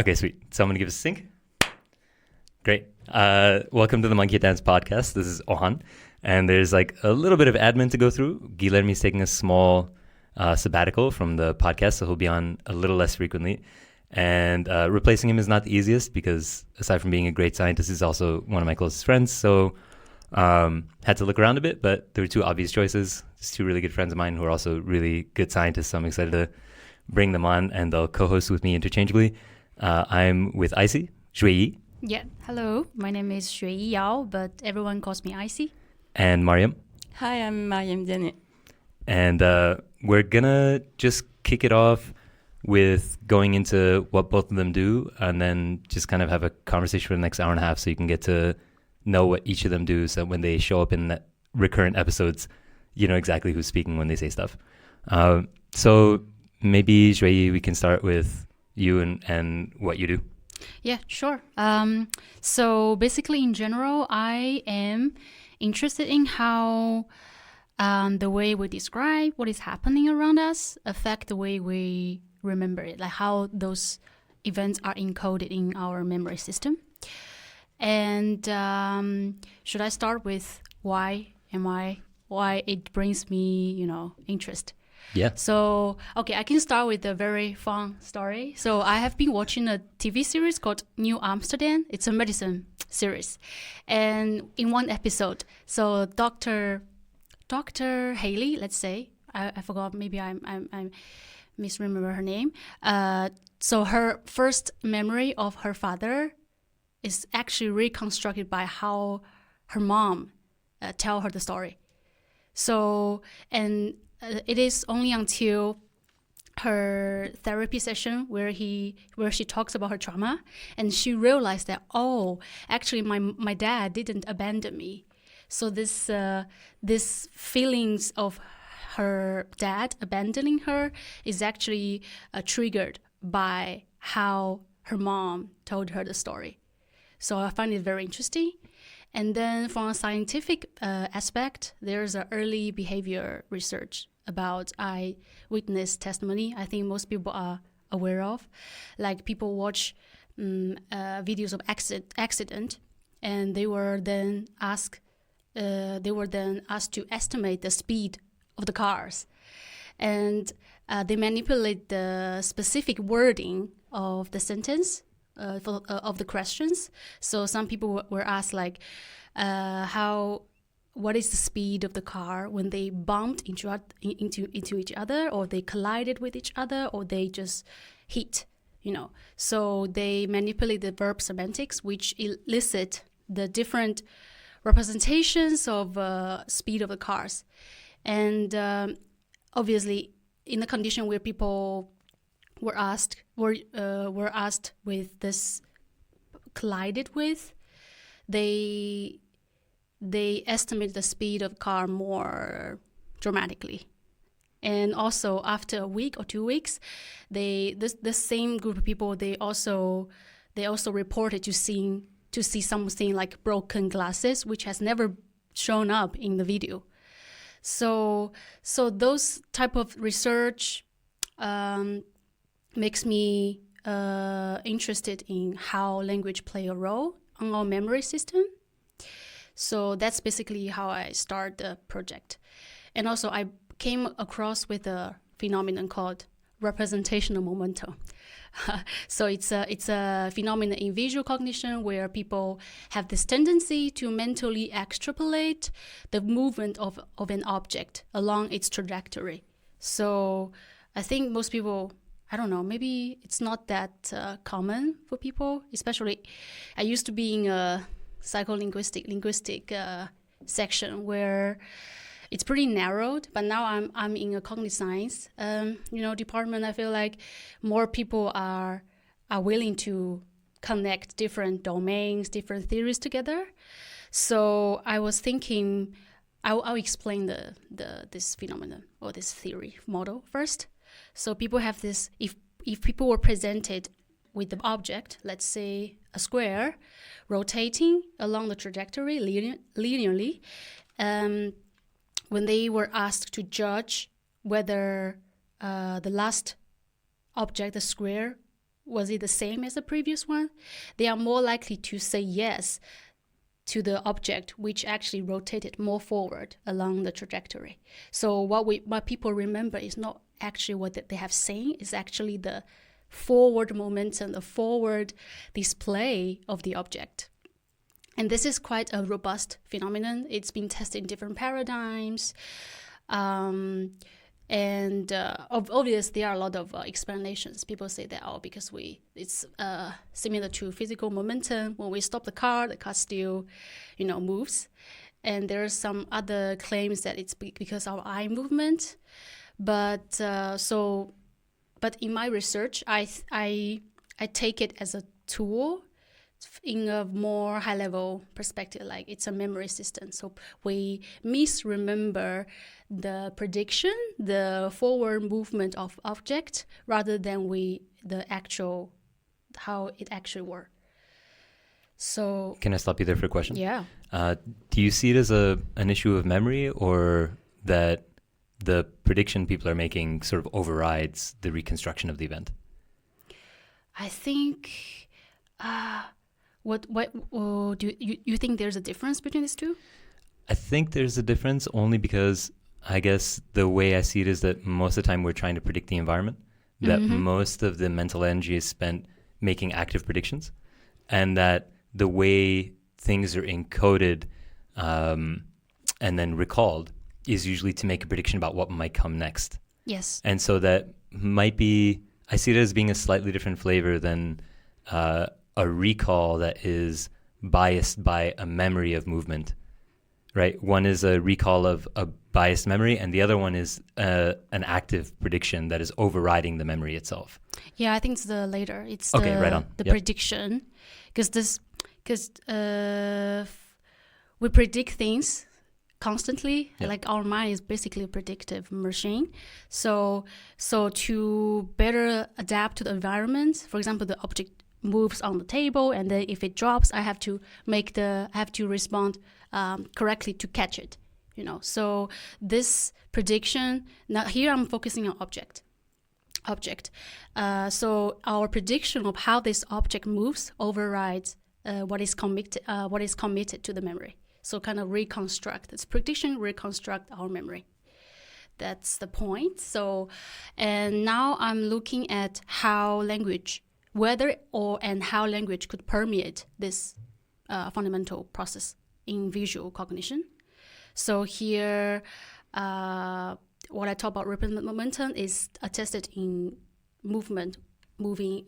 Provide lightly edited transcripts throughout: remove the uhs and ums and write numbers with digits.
Okay, sweet. So I'm going to give us a sync. Great. Welcome to the Monkey Dance podcast. This is Ohan. And there's like a little bit of admin to go through. Guilherme's taking a small sabbatical from the podcast, so he'll be on a little less frequently. And replacing him is not the easiest because aside from being a great scientist, he's also one of my closest friends. So had to look around a bit, but there were two obvious choices. There's two really good friends of mine who are also really good scientists, so I'm excited to bring them on, and they'll co-host with me interchangeably. I'm with Icy, Xueyi. Yeah, hello. My name is Xueyi Yao, but everyone calls me Icy. And Mariem. Hi, I'm Mariem Diané. And we're gonna just kick it off with going into what both of them do, and then just kind of have a conversation for the next hour and a half so you can get to know what each of them do, so when they show up in the recurrent episodes, you know exactly who's speaking when they say stuff. So maybe, Xueyi, we can start with you and what you do. Yeah, sure. So basically, in general, I am interested in how the way we describe what is happening around us affect the way we remember it, like how those events are encoded in our memory system. And should I start with why it brings me, interest? Yeah. So, okay, I can start with a very fun story. So I have been watching a TV series called New Amsterdam. It's a medicine series. And in one episode, so Dr. Haley, let's say, I forgot, maybe I misremember her name. So her first memory of her father is actually reconstructed by how her mom tell her the story. So, and it is only until her therapy session where she talks about her trauma, and she realized that, actually my dad didn't abandon me. So this feelings of her dad abandoning her is actually triggered by how her mom told her the story. So I find it very interesting. And then from a scientific aspect, there's an early behavior research about eyewitness testimony. I think most people are aware of. Like people watch videos of accident, and they were then asked to estimate the speed of the cars, and they manipulate the specific wording of the sentence of the questions. So some people were asked like, what is the speed of the car when they bumped into each other, or they collided with each other, or they just hit, So they manipulate the verb semantics, which elicit the different representations of speed of the cars. And obviously, in the condition where people were asked with this collided with, they estimate the speed of car more dramatically. And also after a week or 2 weeks, the same group of people they also reported to see something like broken glasses, which has never shown up in the video. So those type of research makes me interested in how language play a role on our memory system. So that's basically how I start the project. And also I came across with a phenomenon called representational momentum. So it's a phenomenon in visual cognition where people have this tendency to mentally extrapolate the movement of an object along its trajectory. So I think most people, I don't know, maybe it's not that common for people, especially I used to be in a linguistic section where it's pretty narrowed, but now I'm in a cognitive science department. I feel like more people are willing to connect different domains, different theories together. So I was thinking I'll explain this phenomenon or this theory model first. So people have this, if people were presented with the object, let's say a square, rotating along the trajectory linearly, when they were asked to judge whether the last object, the square, was it the same as the previous one, they are more likely to say yes to the object which actually rotated more forward along the trajectory. So what people remember is not actually what they have seen, it's actually the forward momentum, the forward display of the object. And this is quite a robust phenomenon. It's been tested in different paradigms. Obviously, there are a lot of explanations. People say that, because it's similar to physical momentum. When we stop the car still, moves. And there are some other claims that it's because of eye movement. But in my research, I take it as a tool in a more high-level perspective, like it's a memory system. So we misremember the prediction, the forward movement of object, rather than how it actually worked. So can I stop you there for a question? Yeah. Do you see it as an issue of memory, or that the prediction people are making sort of overrides the reconstruction of the event? I think. What do you think there's a difference between these two? I think there's a difference only because I guess the way I see it is that most of the time we're trying to predict the environment, that most of the mental energy is spent making active predictions, and that the way things are encoded and then recalled is usually to make a prediction about what might come next. Yes. And so that might be, I see it as being a slightly different flavor than a recall that is biased by a memory of movement, right? One is a recall of a biased memory, and the other one is an active prediction that is overriding the memory itself. Yeah, I think it's the later. It's right on. The prediction, because we predict things constantly. Yep. Like our mind is basically a predictive machine. So to better adapt to the environment, for example, the object moves on the table, and then if it drops, I have to respond correctly to catch it. So this prediction. Now here I'm focusing on object. So our prediction of how this object moves overrides what is committed to the memory. So kind of reconstruct this prediction, reconstruct our memory. That's the point. So, and now I'm looking at how language. Whether and how language could permeate this fundamental process in visual cognition. So here, what I talk about representative momentum is attested in object moving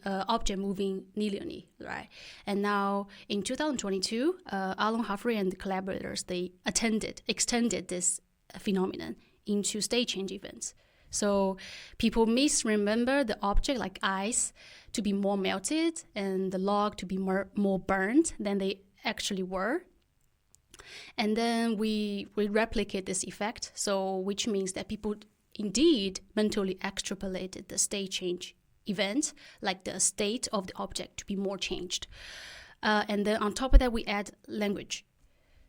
linearly, right? And now in 2022, Alon Humphrey and the collaborators, they extended this phenomenon into state change events. So people misremember the object like ice to be more melted and the log to be more burned than they actually were. And then we replicate this effect, so which means that people indeed mentally extrapolated the state change event, like the state of the object to be more changed. And then on top of that, we add language.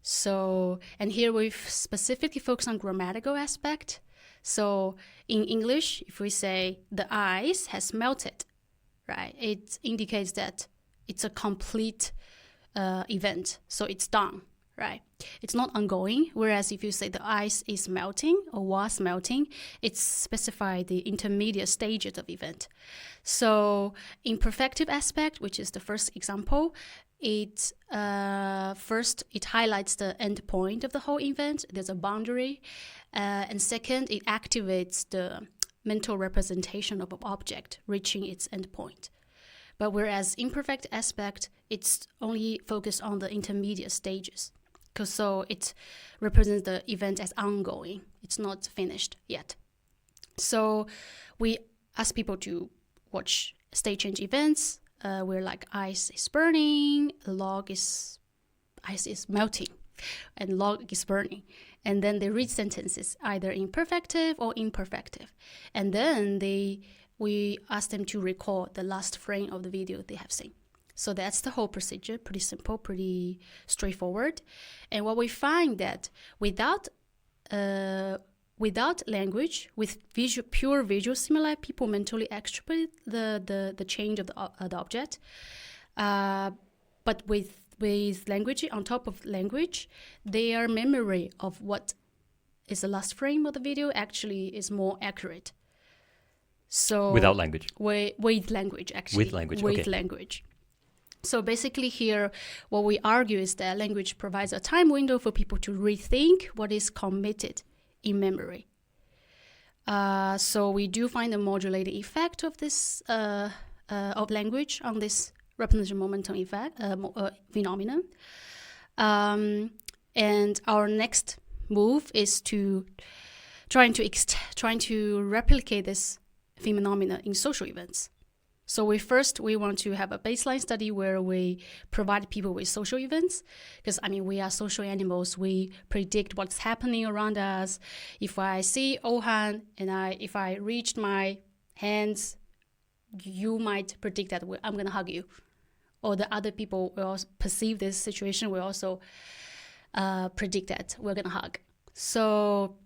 So, and here we've specifically focused on grammatical aspect. So in English, if we say the ice has melted, right, it indicates that it's a complete event. So it's done, right? It's not ongoing. Whereas if you say the ice is melting or was melting, it specifies the intermediate stages of event. So in perfective aspect, which is the first example, it highlights the end point of the whole event. There's a boundary. And second, it activates the mental representation of an object reaching its end point. But whereas imperfect aspect, it's only focused on the intermediate stages. So it represents the event as ongoing. It's not finished yet. So we ask people to watch state change events where like ice is burning, ice is melting, and log is burning. And then they read sentences either in perfective or imperfective. And then we ask them to recall the last frame of the video they have seen. So that's the whole procedure, pretty simple, pretty straightforward. And what we find that without without language, with pure visual stimuli, people mentally extrapolate the change of the object. But with language, on top of language, their memory of what is the last frame of the video actually is more accurate. So without language. With language, actually. With language, With okay. language. So basically here, what we argue is that language provides a time window for people to rethink what is committed in memory. So we do find a modulating effect of this of language on this representation momentum effect phenomenon. And our next move is to trying to replicate this phenomenon in social events. So we want to have a baseline study where we provide people with social events, because we are social animals. We predict what's happening around us. If I see Ohan and if I reached my hands, you might predict that I'm going to hug you, or the other people will also perceive this situation. Will also predict that we're going to hug. So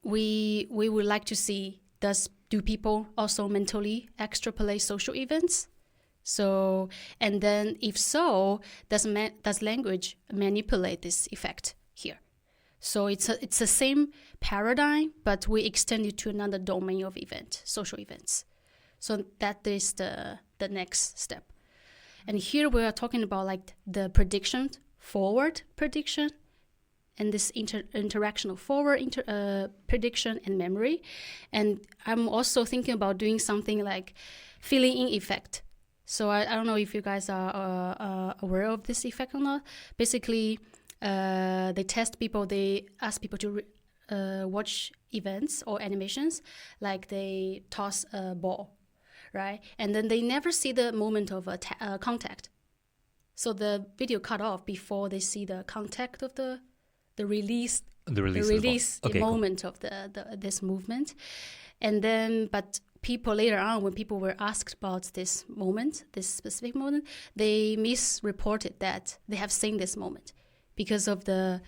we would like to see, do people also mentally extrapolate social events? So, and then if so, does language manipulate this effect here? So it's the same paradigm, but we extend it to another domain of social events. So that is the next step. And here we are talking about like the forward prediction, and this interaction of forward prediction and memory. And I'm also thinking about doing something like filling in effect. So I don't know if you guys are aware of this effect or not. Basically, they ask people to watch events or animations, like they toss a ball, right? And then they never see the moment of contact. So the video cut off before they see the contact of the release moment of this movement. And then, but people later on, when people were asked about this specific moment, they misreported that they have seen this moment because of the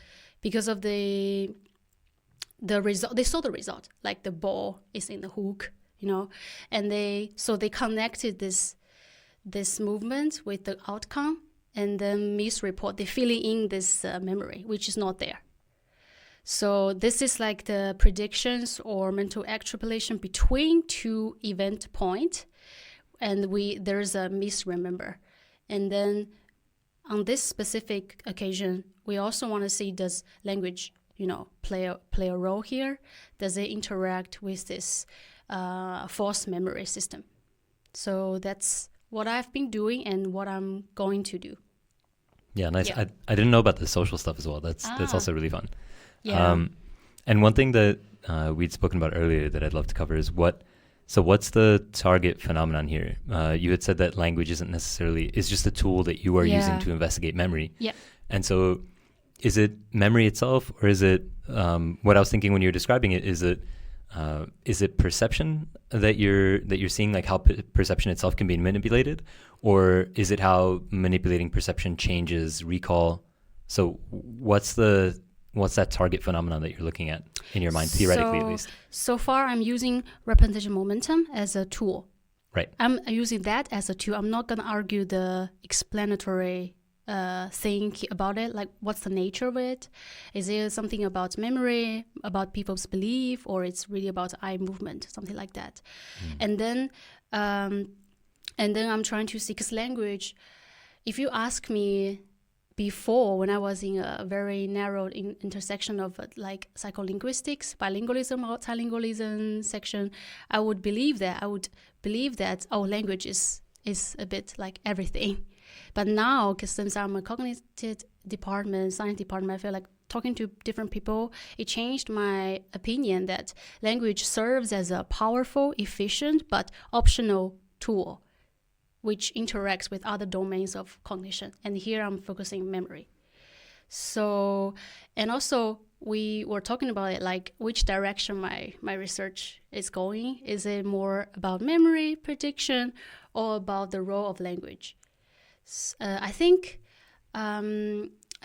result. They saw the result, like the ball is in the hook, and they connected this movement with the outcome, and then misreport. They filling in this memory, which is not there. So this is like the predictions or mental extrapolation between two event points, and there's a misremember. And then on this specific occasion, we also want to see, does language, play a role here? Does it interact with this false memory system? So that's what I've been doing and what I'm going to do. Yeah, nice. Yeah. I didn't know about the social stuff as well. That's also really fun. Yeah. And one thing that we'd spoken about earlier that I'd love to cover is what's the target phenomenon here? You had said that language is just a tool that you are using to investigate memory. Yeah. And so is it memory itself, or is it what I was thinking when you were describing it, is it perception that you're seeing, like how perception itself can be manipulated, or is it how manipulating perception changes recall? So what's that target phenomenon that you're looking at in your mind, theoretically at least? So far I'm using representation momentum as a tool. Right. I'm using that as a tool. I'm not going to argue the explanatory thing about it, like what's the nature of it? Is it something about memory, about people's belief, or it's really about eye movement, something like that? And then I'm trying to see, because language, if you ask me before, when I was in a very narrow intersection of like psycholinguistics, bilingualism, multilingualism section, I would believe that language is a bit like everything. But now, because since I'm a cognitive department, science department, I feel like talking to different people, it changed my opinion that language serves as a powerful, efficient, but optional tool, which interacts with other domains of cognition. And here I'm focusing memory. So, and also we were talking about it, like which direction my research is going. Is it more about memory prediction or about the role of language? I think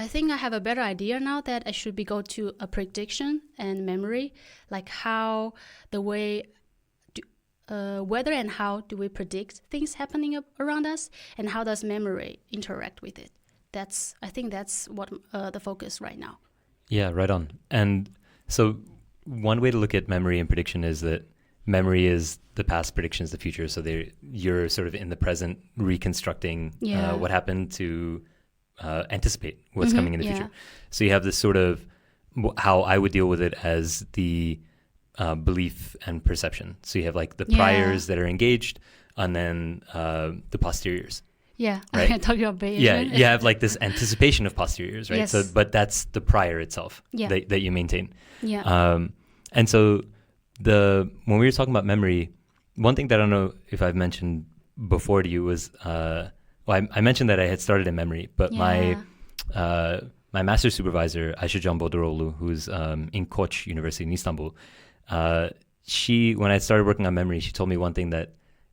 I think I have a better idea now that I should go to a prediction and memory, like how the way, whether and how do we predict things happening around us, and how does memory interact with it. I think that's what the focus right now. Yeah, right on. And so one way to look at memory and prediction is that memory is the past, prediction is the future. So you're sort of in the present reconstructing what happened to anticipate what's coming in the future. So you have this sort of, how I would deal with it as the belief and perception. So you have like the priors that are engaged, and then the posteriors. Yeah, right? I talked about Bayesian. Yeah, you have like this anticipation of posteriors, right? Yes. So, but that's the prior itself that you maintain. Yeah. And so when we were talking about memory, one thing that I don't know if I've mentioned before to you was, I mentioned that I had started in memory, but my master's supervisor, Ayşe Can Bodroğlu, who's in Koç University in Istanbul, when I started working on memory, she told me one thing that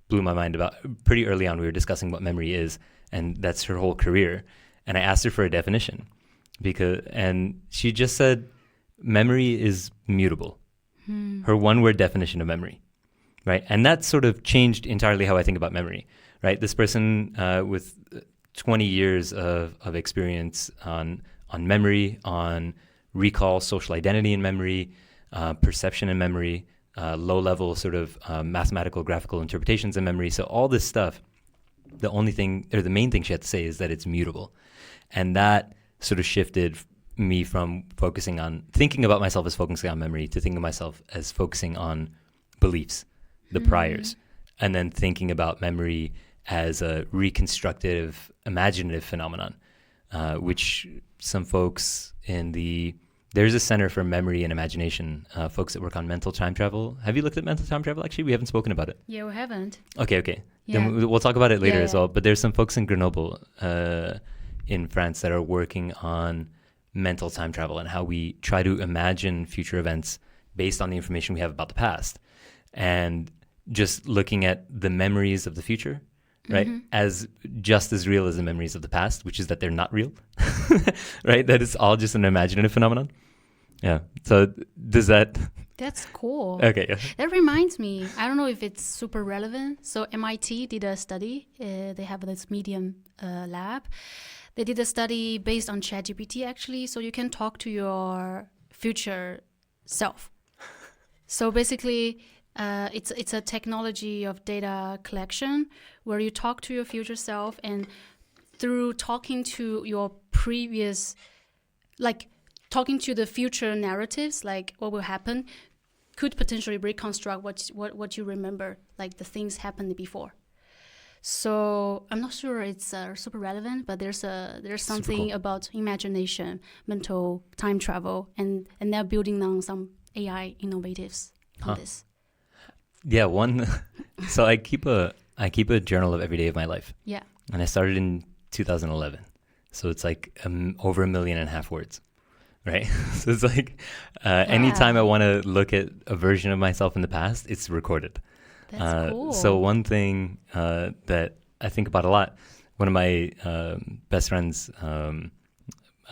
blew my mind. About pretty early on, we were discussing what memory is, and that's her whole career. And I asked her for a definition, and she just said, memory is mutable. Her one-word definition of memory, right? And that sort of changed entirely how I think about memory, right? This person with 20 years of experience on memory, on recall, social identity in memory, perception in memory, low-level sort of mathematical graphical interpretations in memory. So all this stuff, the main thing she had to say is that it's mutable. And that sort of shifted me from thinking about myself as focusing on memory to thinking of myself as focusing on beliefs, the priors, and then thinking about memory as a reconstructive, imaginative phenomenon, which some folks there's a Center for Memory and Imagination, folks that work on mental time travel. Have you looked at mental time travel, actually? We haven't spoken about it. Yeah, we haven't. Okay. Yeah. Then we'll talk about it later as well. But there's some folks in Grenoble in France that are working on mental time travel and how we try to imagine future events based on the information we have about the past. And just looking at the memories of the future, right, as just as real as the memories of the past, which is that they're not real, right? That it's all just an imaginative phenomenon. Yeah. So That's cool. Okay. Yeah. That reminds me, I don't know if it's super relevant. So MIT did a study. They have this Medium lab. They did a study based on ChatGPT, actually. So you can talk to your future self. So basically, it's a technology of data collection where you talk to your future self, and through talking to your previous, like talking to the future narratives, like what will happen, could potentially reconstruct what you remember, like the things happened before. So I'm not sure it's super relevant, but there's something about imagination, mental time travel, and they're building on some AI innovatives on this. Yeah, so I keep a journal of every day of my life. Yeah. And I started in 2011. So it's like over 1.5 million words, right? So it's like anytime I want to look at a version of myself in the past, it's recorded. That's cool. So one thing that I think about a lot, one of my best friends,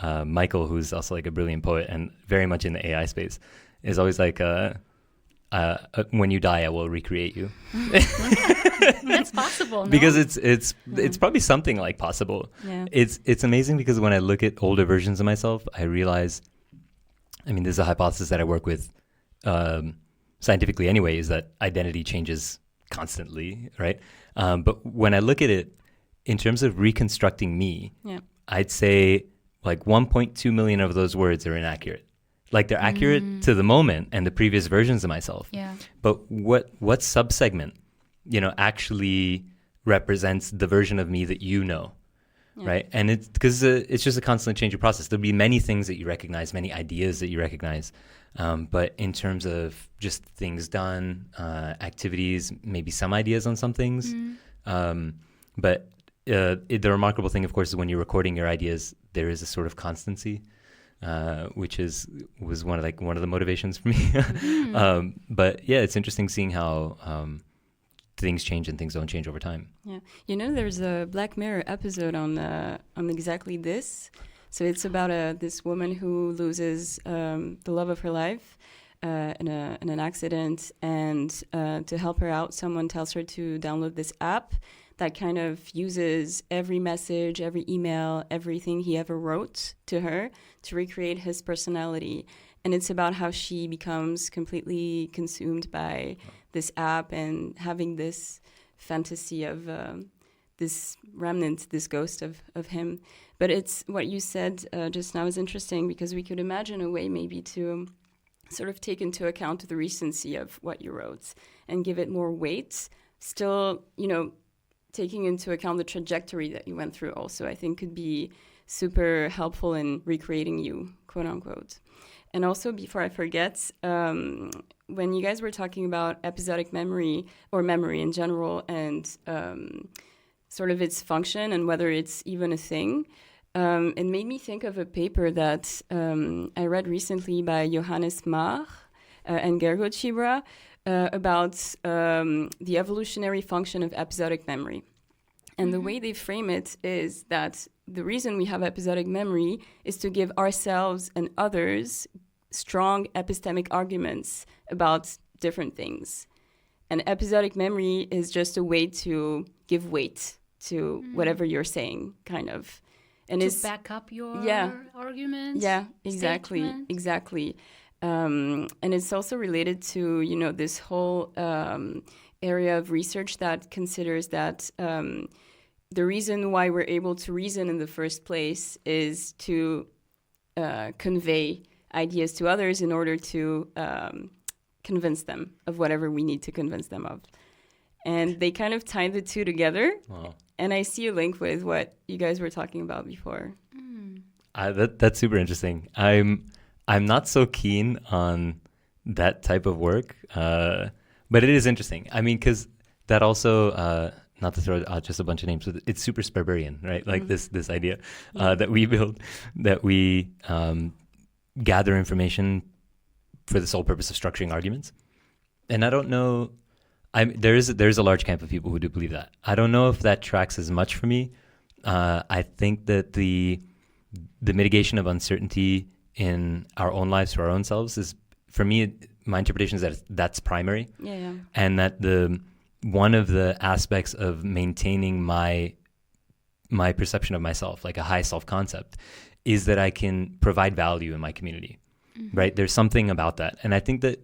Michael, who's also like a brilliant poet and very much in the AI space, is always like, when you die, I will recreate you. That's possible, no? Because it's probably something like possible. Yeah. It's amazing because when I look at older versions of myself, I realize, I mean, there's a hypothesis that I work with scientifically anyway, is that identity changes constantly, right? But when I look at it in terms of reconstructing me, I'd say like 1.2 million of those words are inaccurate. Like they're accurate to the moment and the previous versions of myself. Yeah. But what subsegment, actually represents the version of me that you know, right? And it's because it's just a constantly changing process. There'll be many things that you recognize, many ideas that you recognize. But in terms of just things done, activities, maybe some ideas on some things. But the remarkable thing, of course, is when you're recording your ideas, there is a sort of constancy. Which was one of the motivations for me. But yeah, it's interesting seeing how things change and things don't change over time. Yeah, there's a Black Mirror episode on exactly this. So it's about this woman who loses the love of her life in an accident, and to help her out, someone tells her to download this app that kind of uses every message, every email, everything he ever wrote to her to recreate his personality. And it's about how she becomes completely consumed by this app and having this fantasy of this remnant, this ghost of him. But it's what you said just now is interesting, because we could imagine a way maybe to sort of take into account the recency of what you wrote and give it more weight. Still, taking into account the trajectory that you went through also, I think could be super helpful in recreating you, quote unquote. And also, before I forget, when you guys were talking about episodic memory or memory in general and sort of its function and whether it's even a thing, it made me think of a paper that I read recently by Johannes Maar and Gergo Chibra about the evolutionary function of episodic memory. And the way they frame it is that the reason we have episodic memory is to give ourselves and others strong epistemic arguments about different things. And episodic memory is just a way to give weight to whatever you're saying, kind of. And to back up your arguments. Yeah, exactly, statement. exactly. And it's also related to, this whole area of research that considers that the reason why we're able to reason in the first place is to convey ideas to others in order to convince them of whatever we need to convince them of. And they kind of tie the two together. Wow. And I see a link with what you guys were talking about before. That's super interesting. I'm not so keen on that type of work, but it is interesting. I mean, because that also, not to throw out just a bunch of names, but it's super Sparberian, right? Like this idea that we build, that we gather information for the sole purpose of structuring arguments. And I don't know. There's a large camp of people who do believe that. I don't know if that tracks as much for me. I think that the mitigation of uncertainty in our own lives for our own selves is, for me, my interpretation is that that's primary. Yeah. And that one of the aspects of maintaining my perception of myself, like a high self-concept, is that I can provide value in my community, right? There's something about that. And I think that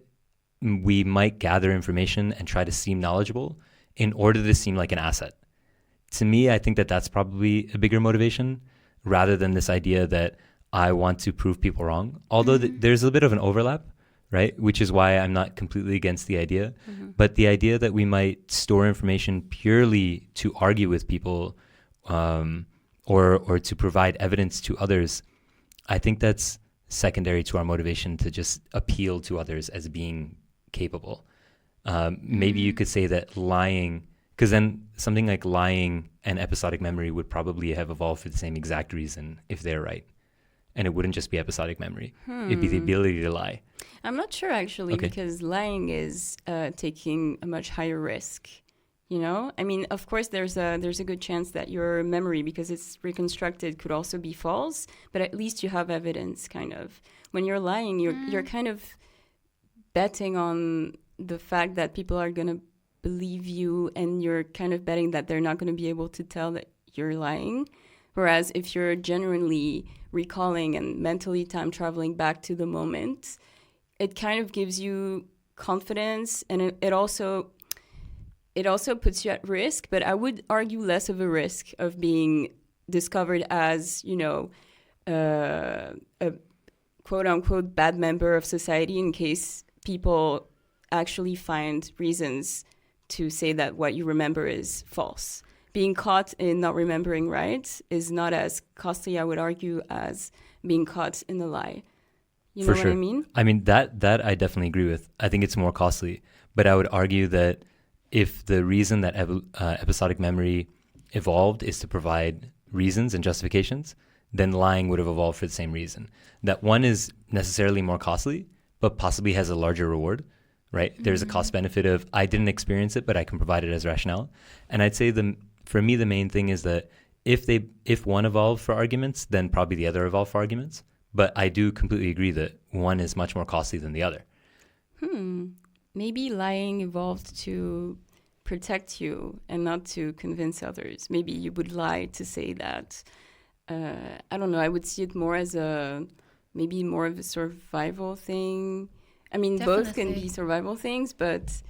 we might gather information and try to seem knowledgeable in order to seem like an asset. To me, I think that that's probably a bigger motivation rather than this idea that I want to prove people wrong. Although there's a bit of an overlap, right? Which is why I'm not completely against the idea. But the idea that we might store information purely to argue with people or to provide evidence to others, I think that's secondary to our motivation to just appeal to others as being capable. Maybe you could say that lying, because then something like lying and episodic memory would probably have evolved for the same exact reason if they're right. And it wouldn't just be episodic memery. It'd be the ability to lie. I'm not sure, actually, because lying is taking a much higher risk. I mean, of course, there's a good chance that your memory, because it's reconstructed, could also be false, but at least you have evidence, kind of. When you're lying, you're kind of betting on the fact that people are going to believe you, and you're kind of betting that they're not going to be able to tell that you're lying. Whereas if you're genuinely recalling and mentally time traveling back to the moment, it kind of gives you confidence, and it also puts you at risk, but I would argue less of a risk of being discovered as, a quote unquote bad member of society, in case people actually find reasons to say that what you remember is false. Being caught in not remembering right is not as costly, I would argue, as being caught in a lie. You know what I mean? I mean, that I definitely agree with. I think it's more costly, but I would argue that if the reason that episodic memory evolved is to provide reasons and justifications, then lying would have evolved for the same reason. That one is necessarily more costly, but possibly has a larger reward, right? There's a cost benefit of, I didn't experience it, but I can provide it as rationale. And I'd say for me, the main thing is that if one evolved for arguments, then probably the other evolved for arguments. But I do completely agree that one is much more costly than the other. Maybe lying evolved to protect you and not to convince others. Maybe you would lie to say that. I don't know. I would see it more as maybe more of a survival thing. I mean, both can be survival things, but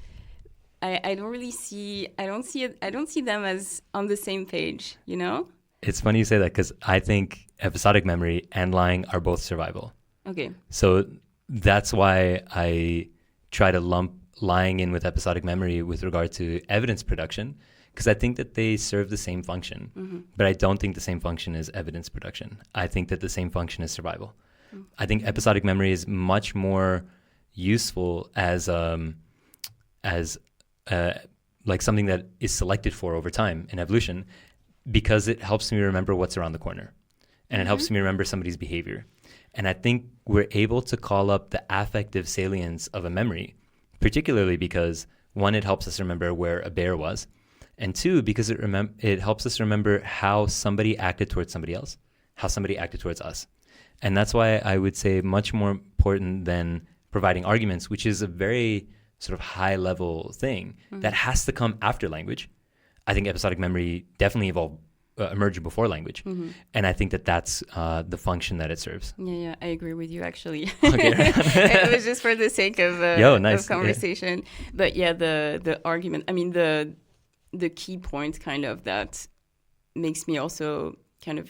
I don't really see. I don't see them as on the same page. You know. It's funny you say that because I think episodic memory and lying are both survival. Okay. So that's why I try to lump lying in with episodic memory with regard to evidence production, because I think that they serve the same function, but I don't think the same function is evidence production. I think that the same function is survival. I think episodic memory is much more useful as like something that is selected for over time in evolution, because it helps me remember what's around the corner, and it helps me remember somebody's behavior. And I think we're able to call up the affective salience of a memory, particularly because, one, it helps us remember where a bear was, and two, because it helps us remember how somebody acted towards somebody else, how somebody acted towards us. And that's why I would say much more important than providing arguments, which is a very sort of high-level thing that has to come after language. I think episodic memory definitely emerged before language, and I think that that's the function that it serves. Yeah, I agree with you actually. Okay. It was just for the sake of nice. of conversation. Yeah. But yeah, the argument. I mean, the key point kind of that makes me also kind of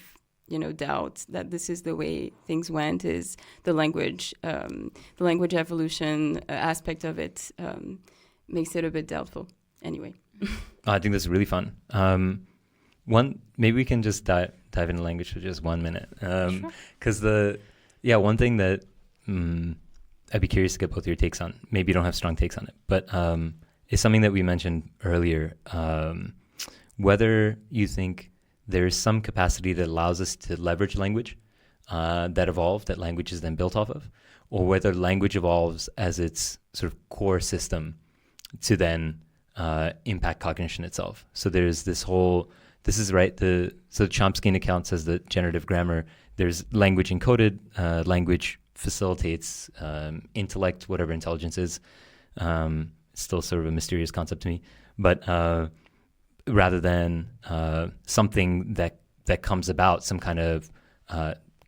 doubt that this is the way things went is the language evolution aspect of it makes it a bit doubtful. Anyway. I think this is really fun. Maybe we can just dive into language for just 1 minute. Because one thing that I'd be curious to get both your takes on, maybe you don't have strong takes on it, but it's something that we mentioned earlier, whether you think there's some capacity that allows us to leverage language that evolved, that language is then built off of, or whether language evolves as its sort of core system to then impact cognition itself. So there's this right, so Chomsky account says that generative grammar, there's language encoded, language facilitates intellect, whatever intelligence is. It's still sort of a mysterious concept to me, but rather than something that comes about, some kind of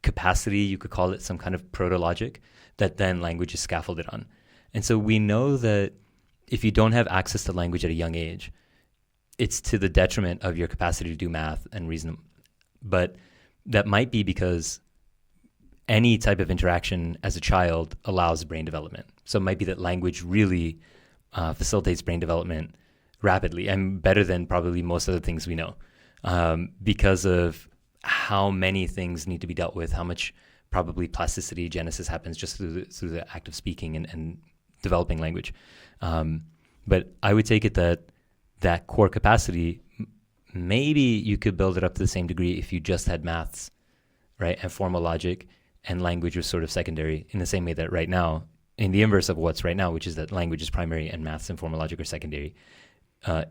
capacity, you could call it, some kind of proto-logic that then language is scaffolded on. And so we know that if you don't have access to language at a young age, it's to the detriment of your capacity to do math and reason. But that might be because any type of interaction as a child allows brain development. So it might be that language really facilitates brain development rapidly and better than probably most other things we know, because of how many things need to be dealt with, how much probably plasticity, genesis happens just through the act of speaking and developing language. But I would take it that core capacity, maybe you could build it up to the same degree if you just had maths, right, and formal logic, and language was sort of secondary, in the same way that right now, in the inverse of what's right now, which is that language is primary and maths and formal logic are secondary,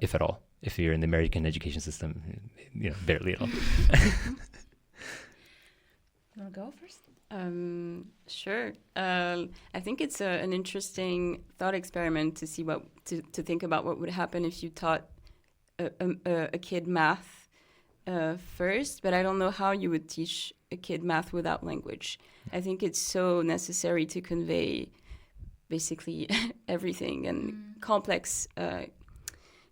if at all. If you're in the American education system, barely at all. You want to go first? Sure. I think it's an interesting thought experiment to see to think about what would happen if you taught a kid math first, but I don't know how you would teach a kid math without language. I think it's so necessary to convey basically everything and complex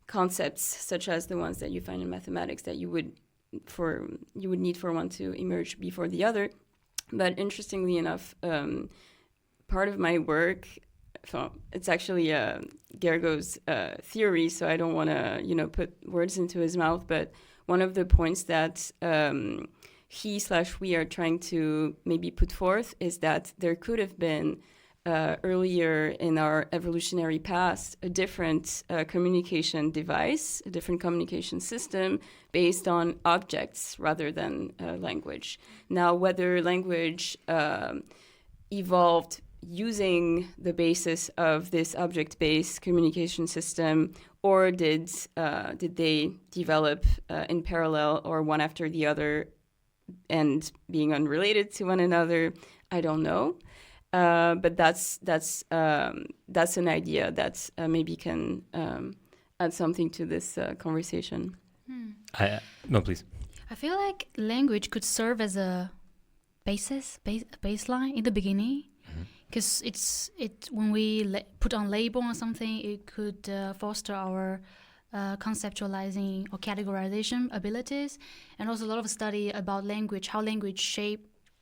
concepts such as the ones that you find in mathematics that you would need for one to emerge before the other. But interestingly enough, part of my work, it's actually Gergo's theory, so I don't want to, put words into his mouth. But one of the points that we are trying to maybe put forth is that there could have been earlier in our evolutionary past a different communication device, a different communication system based on objects rather than language. Now, whether language evolved using the basis of this object-based communication system or did they develop in parallel or one after the other and being unrelated to one another? I don't know. But that's an idea that maybe can add something to this conversation. No, please. I feel like language could serve as a baseline in the beginning, because when we put on label on something, it could foster our conceptualizing or categorization abilities, and also a lot of study about language, how language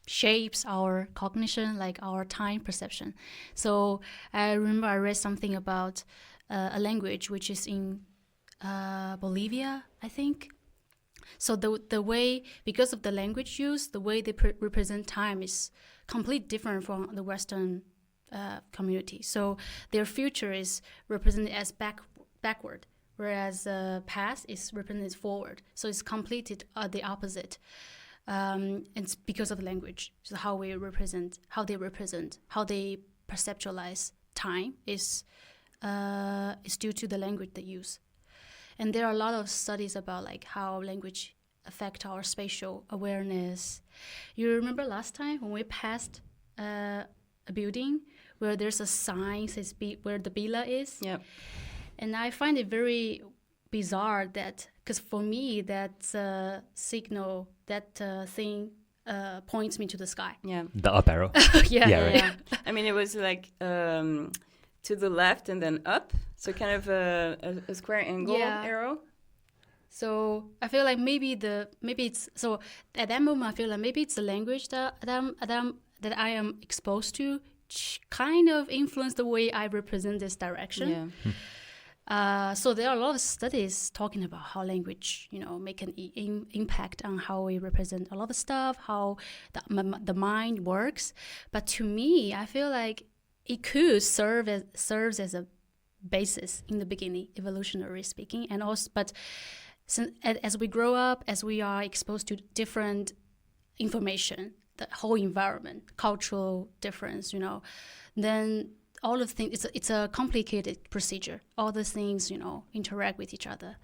shapes our cognition, like our time perception. So I remember I read something about a language which is in Bolivia, I think. So the way, because of the language use, the way they represent time is completely different from the Western community. So their future is represented as backward, whereas past is represented forward. So it's completed the opposite. And it's because of language. So how they represent, how they perceptualize time is due to the language they use. And there are a lot of studies about like how language affect our spatial awareness. You remember last time when we passed a building where there's a sign says where the Bila is? Yeah. And I find it very bizarre that, because for me that's a signal, that thing points me to the sky. Yeah. The up arrow. Yeah, right. I mean, it was like to the left and then up, so kind of a square angle arrow. So I feel like maybe it's so at that moment I feel like maybe it's the language that I am exposed to kind of influence the way I represent this direction. Yeah. So there are a lot of studies talking about how language, make an impact on how we represent a lot of stuff, how the mind works. But to me, I feel like it could serves as a basis in the beginning, evolutionary speaking, and also, but as we grow up, as we are exposed to different information, the whole environment, cultural difference, then all of things, it's a complicated procedure. All the things, interact with each other.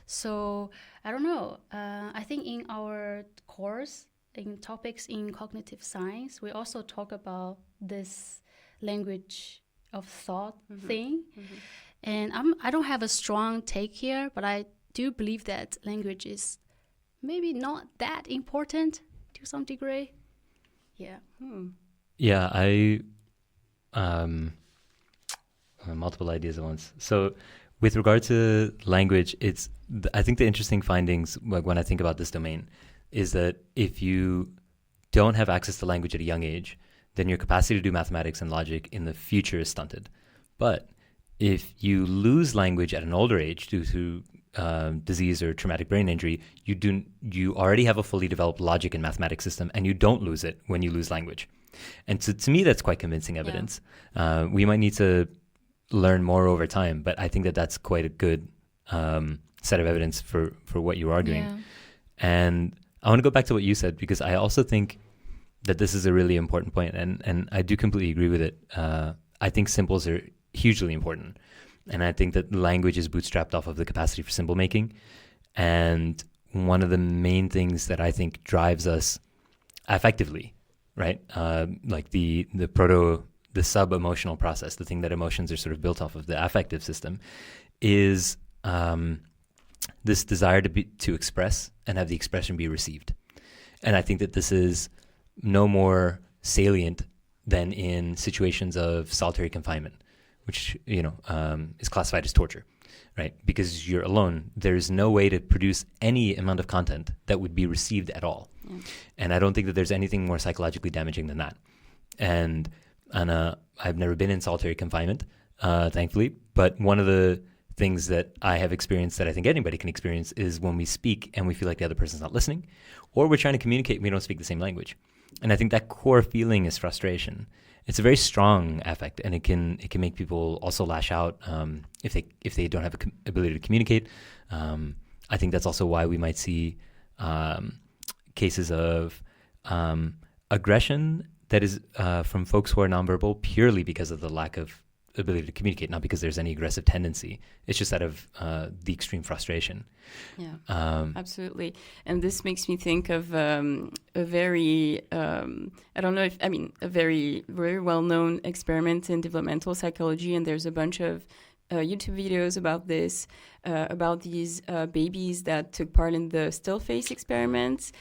So I don't know. I think in our course, in topics in cognitive science, we also talk about this language of thought thing. And I don't have a strong take here, but I do believe that language is maybe not that important to some degree. Yeah. Yeah, I multiple ideas at once. So with regard to language, I think the interesting findings, like when I think about this domain, is that if you don't have access to language at a young age, then your capacity to do mathematics and logic in the future is stunted. But if you lose language at an older age due to disease or traumatic brain injury, you already have a fully developed logic and mathematics system, and you don't lose it when you lose language. And to me, that's quite convincing evidence. Yeah. We might need to learn more over time, but I think that that's quite a good set of evidence for what you are doing. Yeah. And I want to go back to what you said, because I also think that this is a really important point, and I do completely agree with it. I think symbols are hugely important, and I think that language is bootstrapped off of the capacity for symbol making. And one of the main things that I think drives us affectively, right? Like the sub-emotional process, the thing that emotions are sort of built off of, the affective system, is this desire to express and have the expression be received. And I think that this is no more salient than in situations of solitary confinement, which is classified as torture, right? Because you're alone. There's no way to produce any amount of content that would be received at all. Yeah. And I don't think that there's anything more psychologically damaging than that. And I've never been in solitary confinement, thankfully, but one of the things that I have experienced that I think anybody can experience is when we speak and we feel like the other person's not listening, or we're trying to communicate and we don't speak the same language. And I think that core feeling is frustration. It's a very strong affect, and it can make people also lash out if they don't have an ability to communicate. I think that's also why we might see cases of aggression that is from folks who are nonverbal purely because of the lack of ability to communicate, not because there's any aggressive tendency. It's just out of the extreme frustration. Yeah, absolutely. And this makes me think of a very, I don't know if, I mean, a very, very well-known experiment in developmental psychology. And there's a bunch of YouTube videos about this, about these babies that took part in the still face experiment,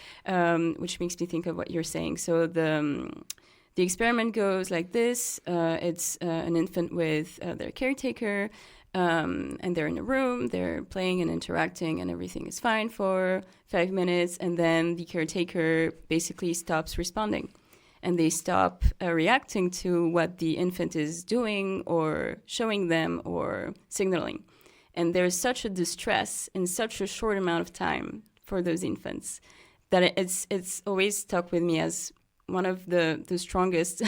which makes me think of what you're saying. So the experiment goes like this. It's an infant with their caretaker, and they're in a room, they're playing and interacting, and everything is fine for 5 minutes, and then the caretaker basically stops responding. And they stop reacting to what the infant is doing or showing them or signaling. And there's such a distress in such a short amount of time for those infants that it's always stuck with me as one of the strongest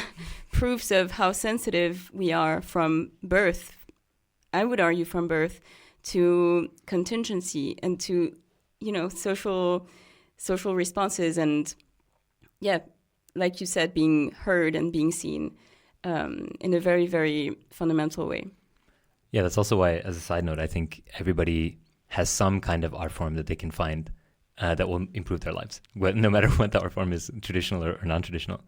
proofs of how sensitive we are from birth, I would argue from birth, to contingency and to, social responses and, like you said, being heard and being seen in a very, very fundamental way. Yeah, that's also why, as a side note, I think everybody has some kind of art form that they can find that will improve their lives, no matter what the art form is, traditional or non-traditional.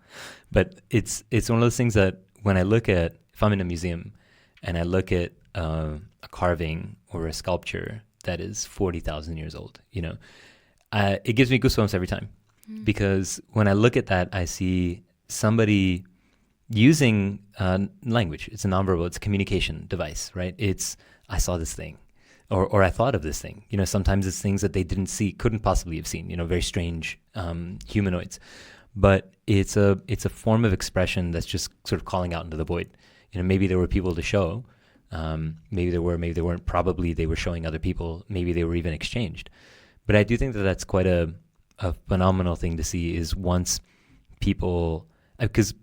But it's one of those things that when I look at, if I'm in a museum and I look at a carving or a sculpture that is 40,000 years old, it gives me goosebumps every time. Because when I look at that, I see somebody using language. It's a nonverbal, it's a communication device, right? It's, I saw this thing, or I thought of this thing. Sometimes it's things that they didn't see, couldn't possibly have seen, very strange humanoids. But it's a form of expression that's just sort of calling out into the void. Maybe there were people to show, maybe there were, maybe there weren't, probably they were showing other people, maybe they were even exchanged. But I do think that that's quite a phenomenal thing to see is once people, because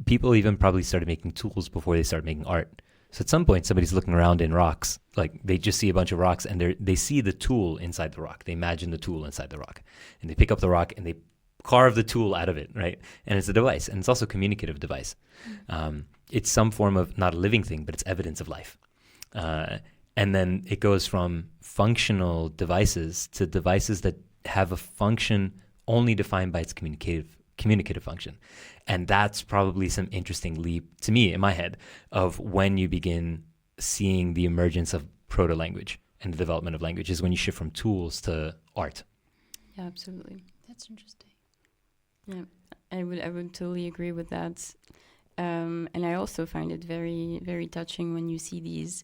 people even probably started making tools before they started making art. So at some point, somebody's looking around in rocks, like they just see a bunch of rocks and they see the tool inside the rock. They imagine the tool inside the rock and they pick up the rock and they carve the tool out of it, right? And it's a device, and it's also a communicative device. It's some form of, not a living thing, but it's evidence of life. And then it goes from functional devices to devices that have a function only defined by its communicative function. And that's probably some interesting leap to me in my head of when you begin seeing the emergence of proto-language and the development of language is when you shift from tools to art. Yeah, absolutely. That's interesting. Yeah, I would totally agree with that. And I also find it very, very touching when you see these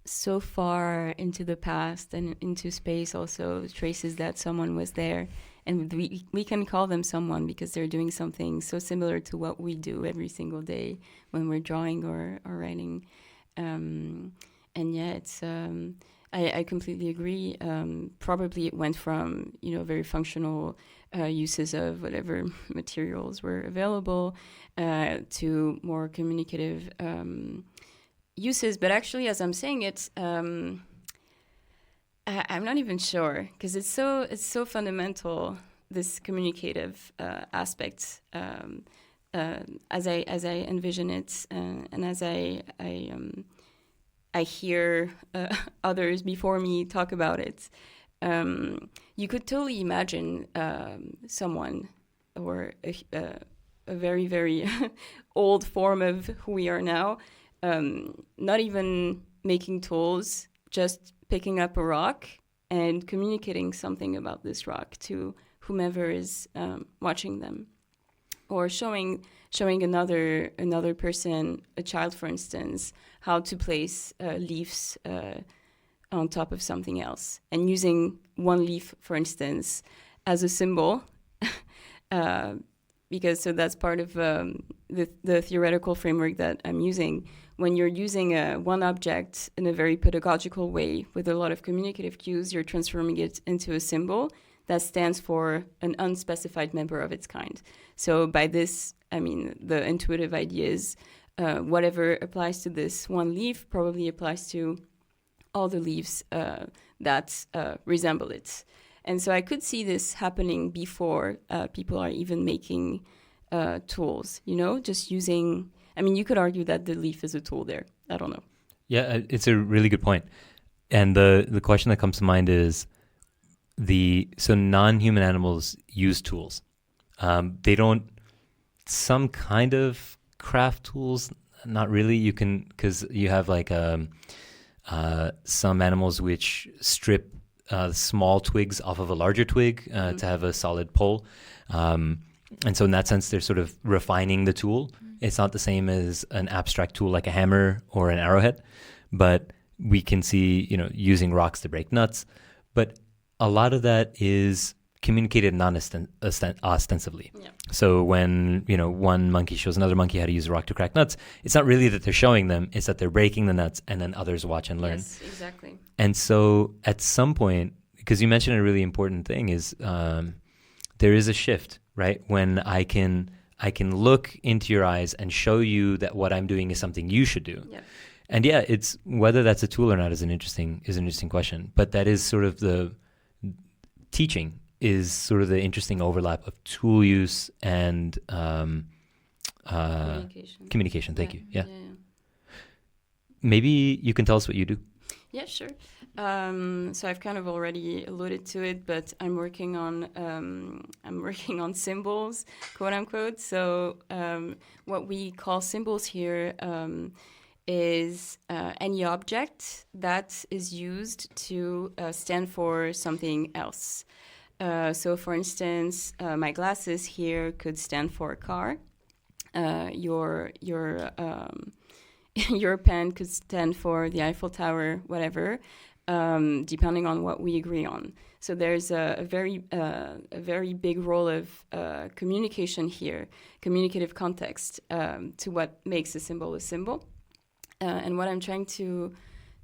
so far into the past and into space also traces that someone was there, and we can call them someone because they're doing something so similar to what we do every single day when we're drawing or writing. And yeah, it's I completely agree. Probably it went from very functional uses of whatever materials were available to more communicative uses. But actually, as I'm saying it, I'm not even sure because it's so fundamental, this communicative aspect, as I envision it, and as I hear others before me talk about it. You could totally imagine someone or a very, very old form of who we are now, not even making tools, just picking up a rock and communicating something about this rock to whomever is watching them, or showing another person, a child, for instance, how to place leaves on top of something else, and using one leaf, for instance, as a symbol, because so that's part of the theoretical framework that I'm using. When you're using one object in a very pedagogical way with a lot of communicative cues, you're transforming it into a symbol that stands for an unspecified member of its kind. So by this, I mean, the intuitive idea is whatever applies to this one leaf probably applies to all the leaves that resemble it. And so I could see this happening before people are even making tools, just using, I mean, you could argue that the leaf is a tool there. I don't know. Yeah, it's a really good point. And the question that comes to mind is so non-human animals use tools. They don't, some kind of craft tools, not really. You can, because you have like some animals which strip small twigs off of a larger twig to have a solid pole. And so in that sense, they're sort of refining the tool. It's not the same as an abstract tool like a hammer or an arrowhead, but we can see, using rocks to break nuts. But a lot of that is communicated non-ostensively. Yeah. So when, one monkey shows another monkey how to use a rock to crack nuts, it's not really that they're showing them, it's that they're breaking the nuts and then others watch and learn. Yes, exactly. And so at some point, because you mentioned a really important thing is there is a shift, right? When I can look into your eyes and show you that what I'm doing is something you should do. Yeah. And yeah, it's whether that's a tool or not is an interesting question. But that is sort of the teaching is sort of the interesting overlap of tool use and communication. Thank you. Yeah. Maybe you can tell us what you do. Yeah, sure. So I've kind of already alluded to it, but I'm working on symbols, quote unquote. So what we call symbols here is any object that is used to stand for something else. So, for instance, my glasses here could stand for a car. Your pen could stand for the Eiffel Tower, whatever, depending on what we agree on. So there's a very big role of communication here, communicative context to what makes a symbol a symbol. And what I'm trying to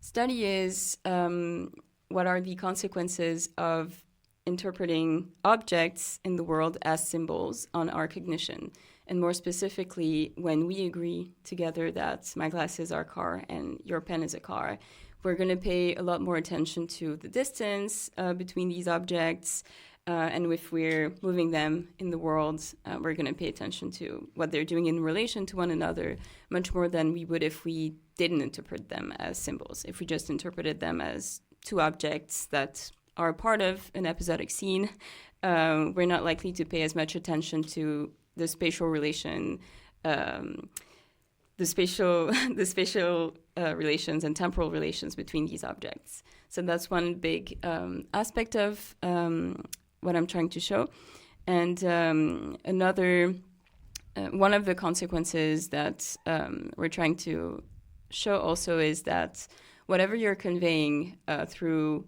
study is what are the consequences of interpreting objects in the world as symbols on our cognition. And more specifically, when we agree together that my glasses are a car and your pen is a car, we're going to pay a lot more attention to the distance between these objects. And if we're moving them in the world, we're going to pay attention to what they're doing in relation to one another, much more than we would if we didn't interpret them as symbols. If we just interpreted them as two objects that are part of an episodic scene, we're not likely to pay as much attention to the spatial relation, the spatial relations and temporal relations between these objects. So that's one big aspect of what I'm trying to show. And another, one of the consequences that we're trying to show also is that whatever you're conveying through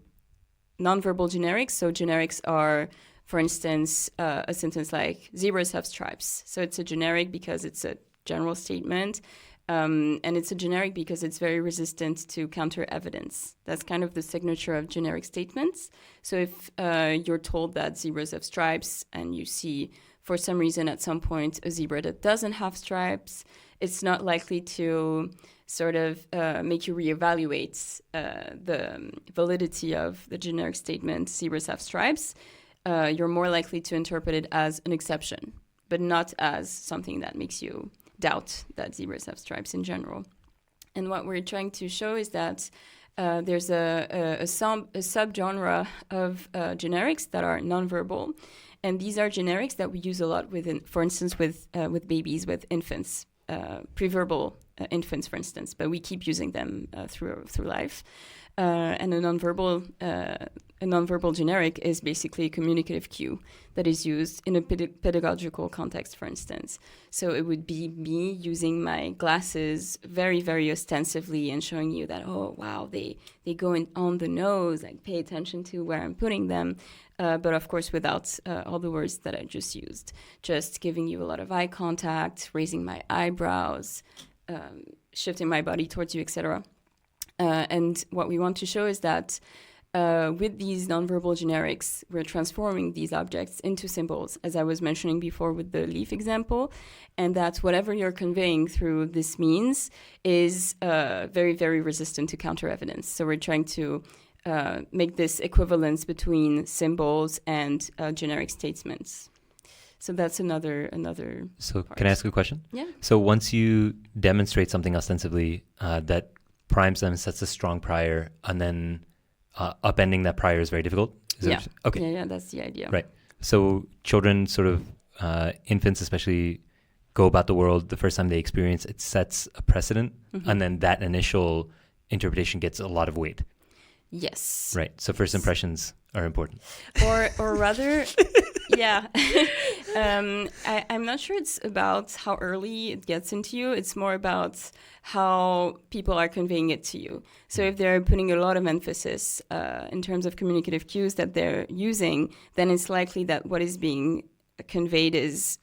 nonverbal generics, so generics are, for instance, a sentence like zebras have stripes. So it's a generic because it's a general statement, and it's a generic because it's very resistant to counter evidence. That's kind of the signature of generic statements. So if you're told that zebras have stripes and you see for some reason at some point a zebra that doesn't have stripes, it's not likely to sort of make you reevaluate the validity of the generic statement, zebras have stripes. You're more likely to interpret it as an exception, but not as something that makes you doubt that zebras have stripes in general. And what we're trying to show is that there's a subgenre of generics that are nonverbal, and these are generics that we use a lot within, for instance, with babies, with infants, preverbal infants, for instance, but we keep using them through life. And a nonverbal generic is basically a communicative cue that is used in a pedagogical context, for instance. So it would be me using my glasses very, very ostensively and showing you that, oh, wow, they go on the nose, like pay attention to where I'm putting them. But of course, without all the words that I just used, just giving you a lot of eye contact, raising my eyebrows, shifting my body towards you, etc. And what we want to show is that with these nonverbal generics, we're transforming these objects into symbols, as I was mentioning before with the leaf example, and that whatever you're conveying through this means is very, very resistant to counter evidence. So we're trying to make this equivalence between symbols and generic statements. So that's another So part. can I ask a question? Yeah. So once you demonstrate something ostensibly that primes them, sets a strong prior, and then upending that prior is very difficult? Is that Yeah. what you're- Okay. Yeah, that's the idea. Right. So children, sort of infants especially, go about the world the first time they experience it, sets a precedent, Mhm. and then that initial interpretation gets a lot of weight. Yes. Right. So first impressions are important. Or rather, yeah. I'm not sure it's about how early it gets into you. It's more about how people are conveying it to you. So if they're putting a lot of emphasis in terms of communicative cues that they're using, then it's likely that what is being conveyed is,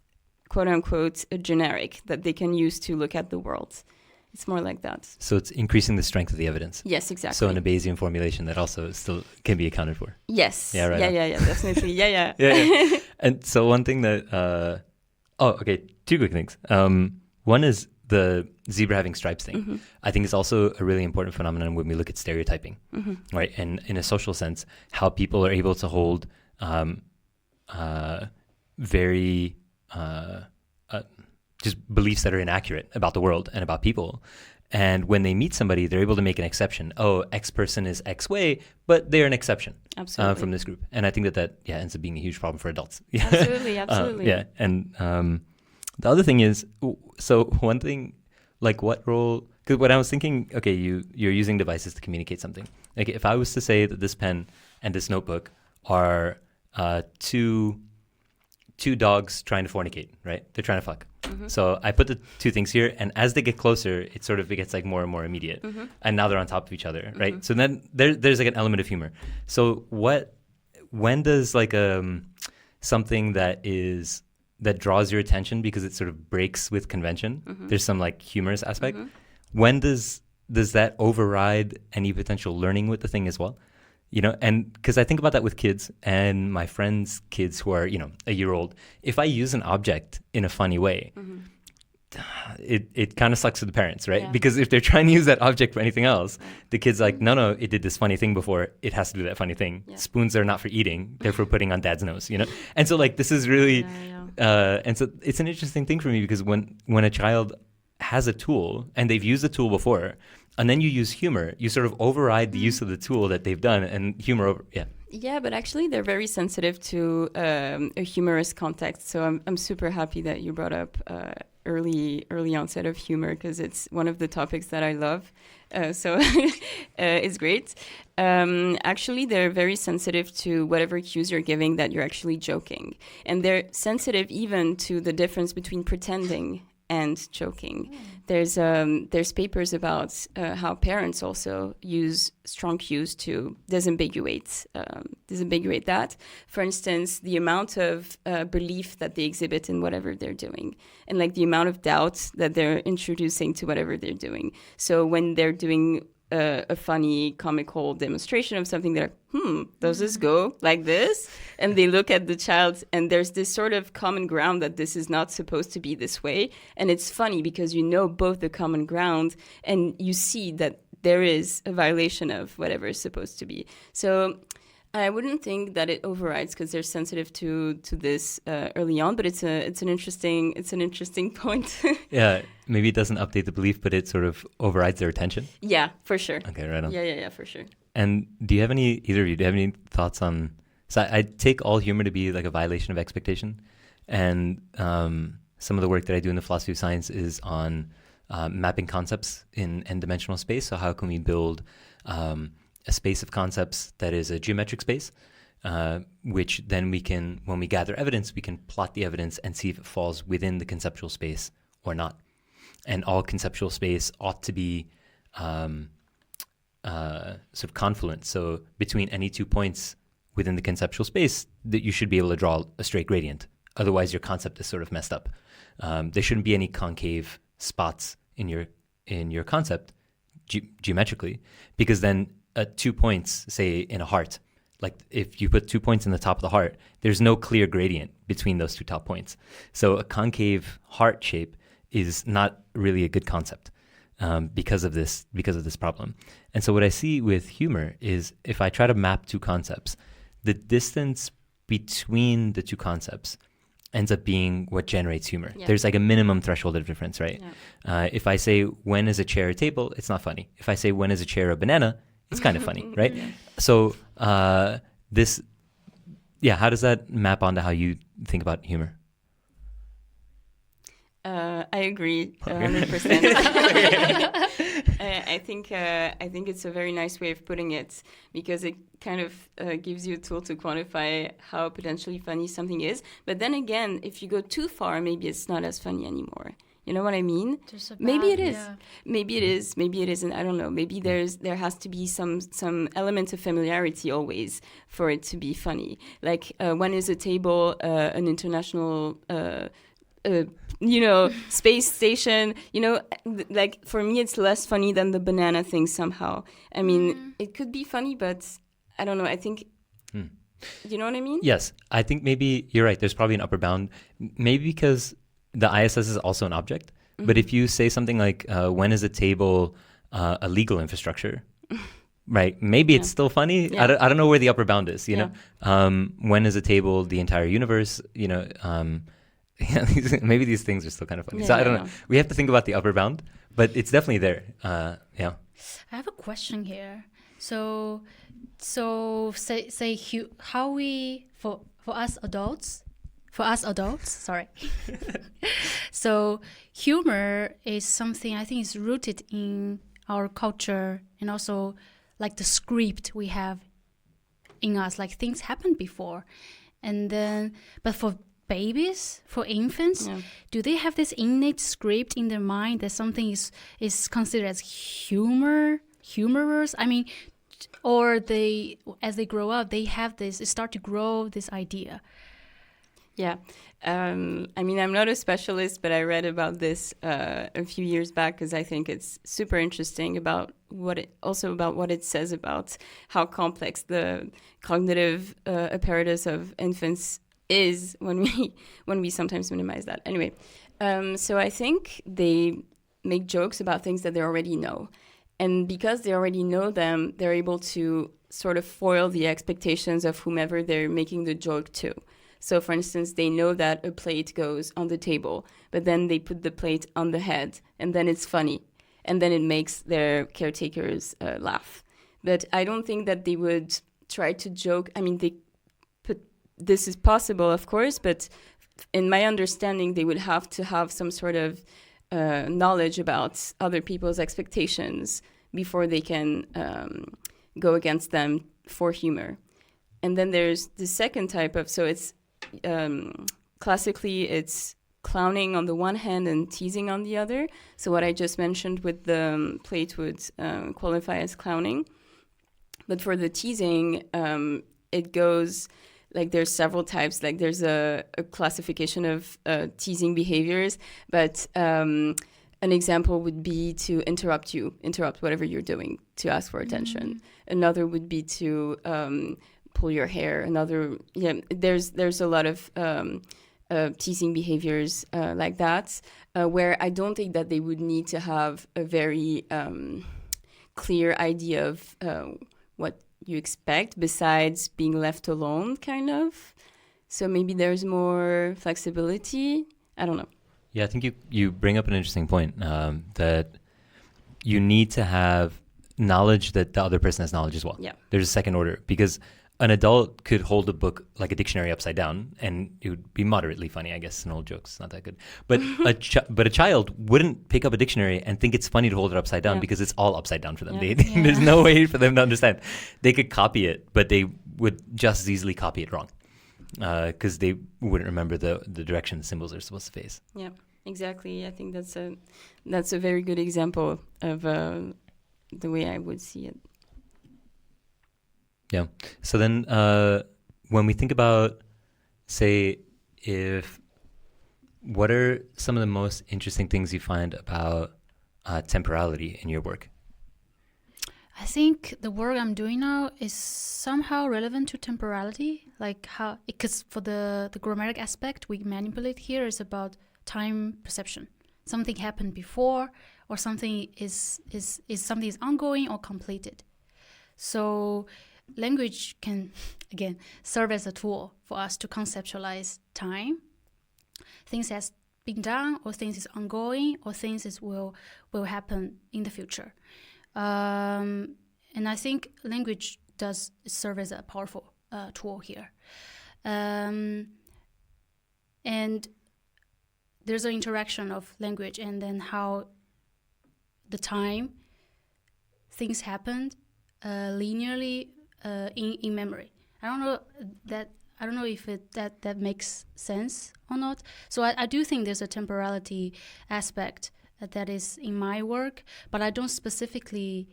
quote unquote, a generic that they can use to look at the world. It's more like that. So it's increasing the strength of the evidence. Yes, exactly. So in a Bayesian formulation, that also still can be accounted for. Yes. Yeah, right. Yeah, definitely. Yeah. Yeah. And so one thing that, two quick things. One is the zebra having stripes thing. Mm-hmm. I think it's also a really important phenomenon when we look at stereotyping, Mm-hmm. right? And in a social sense, how people are able to hold very just beliefs that are inaccurate about the world and about people. And when they meet somebody, they're able to make an exception. Oh, X person is X way, but they're an exception Absolutely. from this group. And I think that ends up being a huge problem for adults. Absolutely. Yeah. And the other thing is, so one thing, like what role, because when I was thinking, okay, you're using devices to communicate something. Like if I was to say that this pen and this notebook are two dogs trying to fornicate, right? They're trying to fuck. Mm-hmm. So I put the two things here, and as they get closer, it gets like more and more immediate. Mm-hmm. And now they're on top of each other, right? Mhm. So then there's like an element of humor. So when does like something that draws your attention because it sort of breaks with convention, Mhm. there's some like humorous aspect. Mhm. When does that override any potential learning with the thing as well? You know, and because I think about that with kids and my friends' kids who are, a year old. If I use an object in a funny way, Mhm. it kind of sucks to the parents, right? Yeah. Because if they're trying to use that object for anything else, the kid's like, no, it did this funny thing before. It has to do that funny thing. Yeah. Spoons are not for eating. They're for putting on dad's nose, And so like this is really, and so it's an interesting thing for me because when a child has a tool and they've used the tool before, and then you use humor, you sort of override the use of the tool that they've done, and humor over. Yeah. Yeah, but actually they're very sensitive to a humorous context. So I'm super happy that you brought up early onset of humor because it's one of the topics that I love. So it's great. Actually, they're very sensitive to whatever cues you're giving that you're actually joking. And they're sensitive even to the difference between pretending and joking. There's papers about how parents also use strong cues to disambiguate that. For instance, the amount of belief that they exhibit in whatever they're doing, and like the amount of doubt that they're introducing to whatever they're doing. So when they're doing a funny comical demonstration of something, they're does this go like this? And they look at the child and there's this sort of common ground that this is not supposed to be this way. And it's funny because you know both the common ground and you see that there is a violation of whatever is supposed to be. So I wouldn't think that it overrides because they're sensitive to this early on, but it's an interesting point. Yeah, maybe it doesn't update the belief, but it sort of overrides their attention. Yeah, for sure. Okay, right on. Yeah, for sure. And either of you, do you have any thoughts on? So I take all humor to be like a violation of expectation, and some of the work that I do in the philosophy of science is on mapping concepts in n-dimensional space. So how can we build a space of concepts that is a geometric space, which then we can, when we gather evidence, we can plot the evidence and see if it falls within the conceptual space or not. And all conceptual space ought to be sort of confluent. So between any 2 points within the conceptual space, that you should be able to draw a straight gradient. Otherwise, your concept is sort of messed up. There shouldn't be any concave spots in your concept geometrically, because then 2 points, say in a heart, like if you put 2 points in the top of the heart, there's no clear gradient between those two top points. So a concave heart shape is not really a good concept because of this problem. And so what I see with humor is if I try to map two concepts, the distance between the two concepts ends up being what generates humor. Yeah. There's like a minimum threshold of difference, right? Yeah. If I say, when is a chair a table, it's not funny. If I say, when is a chair a banana, it's kind of funny, right? Yeah. So how does that map onto how you think about humor? I agree 100%. I think it's a very nice way of putting it, because it kind of gives you a tool to quantify how potentially funny something is. But then again, if you go too far, maybe it's not as funny anymore. You know what I mean? Maybe it is. Yeah. Maybe it is. Maybe it isn't. I don't know. Maybe there has to be some element of familiarity always for it to be funny. Like when is a table an international space station, like for me, it's less funny than the banana thing somehow. I mean, it could be funny, but I don't know. I think, you know what I mean? Yes. I think maybe you're right. There's probably an upper bound, maybe because the ISS is also an object. Mm-hmm. But if you say something like, when is a table a legal infrastructure? Right. Maybe it's still funny. Yeah. I don't know where the upper bound is, you know? When is a table the entire universe? Maybe these things are still kind of funny. So I don't know. We have to think about the upper bound, but it's definitely there. Yeah. I have a question here. So say how we for us adults, sorry. So humor is something I think is rooted in our culture, and also like the script we have in us, like things happened before, and then but for babies, for infants, do they have this innate script in their mind that something is considered as humorous? I mean, or as they grow up, they start to grow this idea. Yeah. I mean, I'm not a specialist, but I read about this a few years back, because I think it's super interesting about what it says about how complex the cognitive apparatus of infants is when we sometimes minimize that. Anyway, so I think they make jokes about things that they already know. And because they already know them, they're able to sort of foil the expectations of whomever they're making the joke to. So, for instance, they know that a plate goes on the table, but then they put the plate on the head, and then it's funny. And then it makes their caretakers laugh. But I don't think that they would try to joke. I mean, this is possible, of course, but in my understanding, they would have to have some sort of knowledge about other people's expectations before they can go against them for humor. And then there's the second type of, so it's classically it's clowning on the one hand and teasing on the other. So what I just mentioned with the plate would qualify as clowning. But for the teasing, it goes, like there's several types. Like there's a classification of teasing behaviors, but an example would be to interrupt whatever you're doing to ask for attention. Another would be to pull your hair. Another, there's a lot of teasing behaviors like that, where I don't think that they would need to have a very clear idea of what you expect besides being left alone, kind of. So maybe there's more flexibility. I don't know. Yeah, I think you bring up an interesting point, that you need to have knowledge that the other person has knowledge as well. Yeah. There's a second order, because an adult could hold a book like a dictionary upside down and it would be moderately funny. I guess an old joke's not that good. But a child wouldn't pick up a dictionary and think it's funny to hold it upside down, because it's all upside down for them. Yeah. There's no way for them to understand. They could copy it, but they would just as easily copy it wrong, because they wouldn't remember the direction the symbols are supposed to face. Yeah, exactly. I think that's a very good example of the way I would see it. Yeah. So then when we think about, say, what are some of the most interesting things you find about temporality in your work? I think the work I'm doing now is somehow relevant to temporality, like how, because for the grammatic aspect we manipulate here is about time perception. Something happened before, or something is ongoing or completed. So language can, again, serve as a tool for us to conceptualize time things has been done, or things is ongoing, or things is will happen in the future. And I think language does serve as a powerful tool here. And there's an interaction of language and then how the time things happened linearly in memory. I don't know if that makes sense or not. So I do think there's a temporality aspect that is in my work, but I don't specifically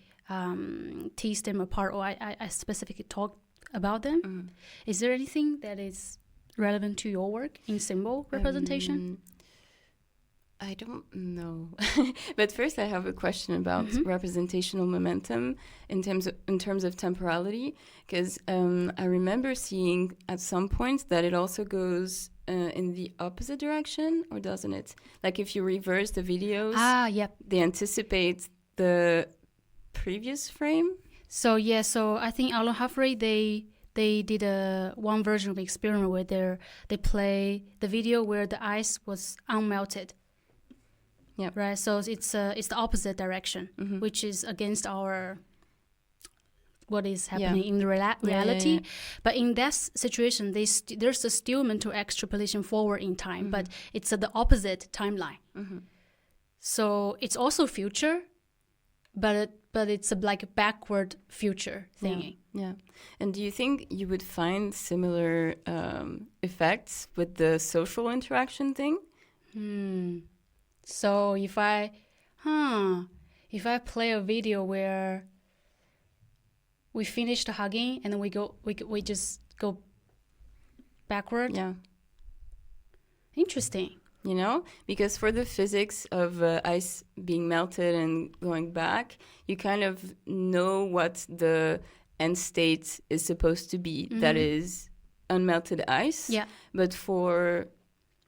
tease them apart, or I specifically talk about them. Is there anything that is relevant to your work in symbol representation? I don't know. But first I have a question about representational momentum in terms of temporality, because I remember seeing at some point that it also goes in the opposite direction, or doesn't it? Like if you reverse the videos, they anticipate the previous frame. So I think Alon Humphrey, they did one version of the experiment where they play the video where the ice was unmelted. Yeah. Right. So it's the opposite direction, which is against our what is happening in the reality. Yeah. But in that situation, there's still mental extrapolation forward in time, but it's the opposite timeline. So it's also future, but it's like a backward future thingy. Yeah. And do you think you would find similar effects with the social interaction thing? So if I play a video where we finished hugging and then we just go backward. Yeah. Interesting. You know, because for the physics of ice being melted and going back, you kind of know what the end state is supposed to be. That is unmelted ice. Yeah. But for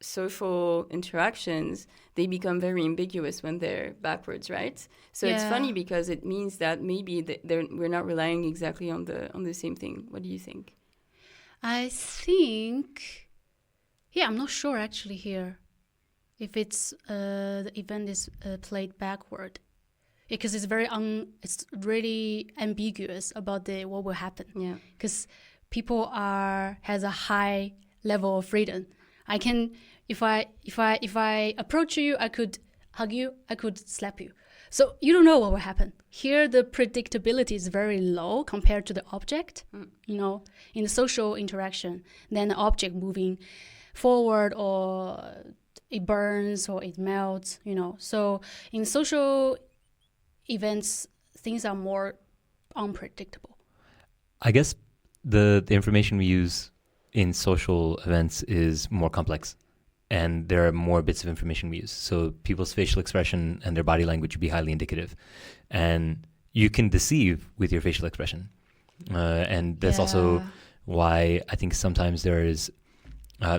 social interactions, they become very ambiguous when they're backwards, right? So it's funny because it means that maybe we're not relying exactly on the same thing. What do you think? I think, I'm not sure actually here if it's the event is played backward, because it's it's really ambiguous about what will happen. Yeah, because people has a high level of freedom. I can, if I approach you, I could hug you, I could slap you. So you don't know what will happen. Here, the predictability is very low compared to the object. You know, in the social interaction, then the object moving forward, or it burns or it melts. You know, so in social events, things are more unpredictable. I guess the information we use in social events is more complex, and there are more bits of information we use. So people's facial expression and their body language would be highly indicative, and you can deceive with your facial expression. And that's also why I think sometimes there is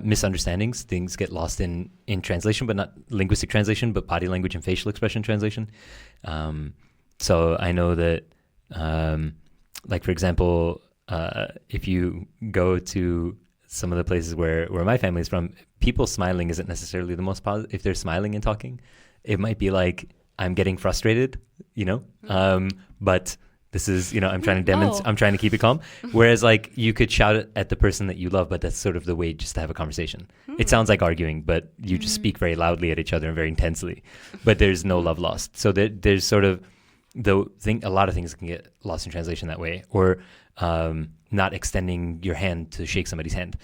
misunderstandings. Things get lost in translation, but not linguistic translation, but body language and facial expression translation. So I know that, like, for example, if you go to some of the places where my family is from, people smiling isn't necessarily the most positive. If they're smiling and talking, it might be like, I'm getting frustrated, you know, but this is, you know, I'm trying to demonstrate, I'm trying to keep it calm. Whereas like you could shout it at the person that you love, but that's sort of the way just to have a conversation. It sounds like arguing, but you just speak very loudly at each other and very intensely, but there's no love lost. So there's sort of a lot of things can get lost in translation that way, or not extending your hand to shake somebody's hand.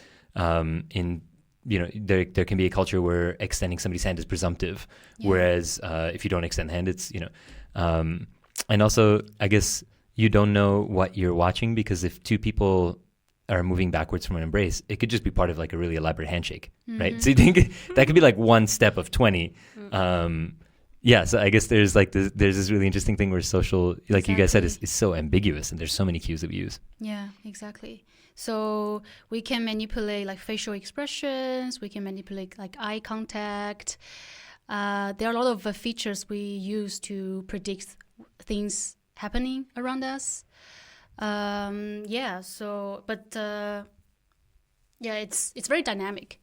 You know, there can be a culture where extending somebody's hand is presumptive, whereas if you don't extend the hand, it's, you know, and also I guess you don't know what you're watching, because if two people are moving backwards from an embrace, it could just be part of like a really elaborate handshake, right? So you think that could be like one step of 20. So I guess there's this really interesting thing where social, like you guys said, is so ambiguous, and there's so many cues that we use. Yeah, exactly. So we can manipulate like facial expressions, we can manipulate like eye contact. There are a lot of features we use to predict things happening around us. It's very dynamic.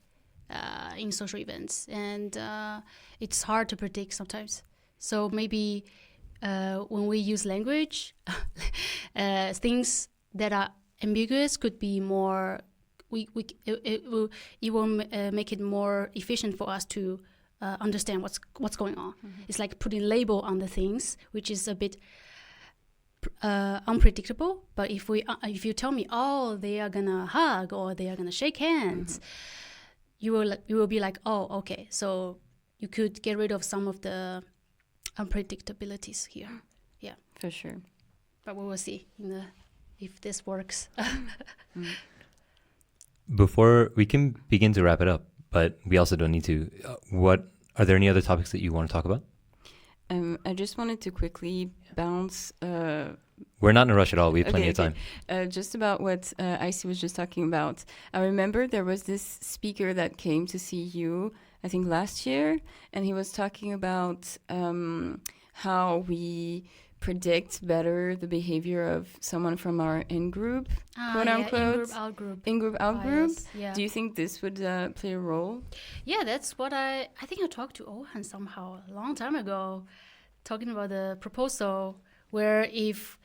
in social events, and it's hard to predict sometimes. So maybe when we use language, things that are ambiguous could be more. It will make it more efficient for us to understand what's going on. Mm-hmm. It's like putting label on the things, which is a bit unpredictable. But if you tell me, oh, they are gonna hug or they are gonna shake hands, you will be like, oh, okay. So you could get rid of some of the unpredictabilities here. Yeah, for sure. But we will see if this works. Before we can begin to wrap it up, but we also don't need to. Are there any other topics that you want to talk about? I just wanted to quickly bounce. We're not in a rush at all. We have plenty of time. Just about what Icy was just talking about. I remember there was this speaker that came to see you, I think last year, and he was talking about how we predict better the behavior of someone from our in-group, quote unquote. In-group, out-group. Yeah. Do you think this would play a role? Yeah, that's what I think I talked to Ohan somehow a long time ago, talking about the proposal where if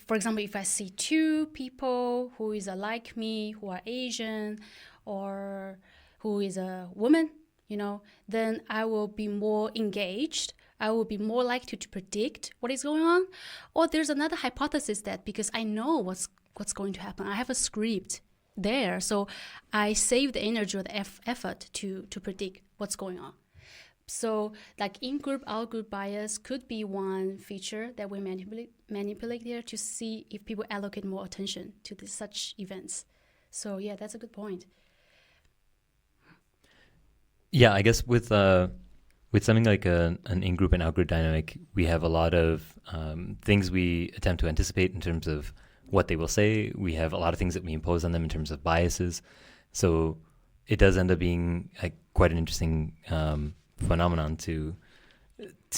for example, if I see two people who is like me, who are Asian, or who is a woman, then I will be more engaged. I will be more likely to predict what is going on. Or there's another hypothesis that because I know what's going to happen, I have a script there, so I save the energy or the effort to predict what's going on. So like in-group, out-group bias could be one feature that we manipulate there to see if people allocate more attention to such events. So yeah, that's a good point. Yeah, I guess with something like an in-group and out-group dynamic, we have a lot of things we attempt to anticipate in terms of what they will say. We have a lot of things that we impose on them in terms of biases. So it does end up being quite an interesting phenomenon to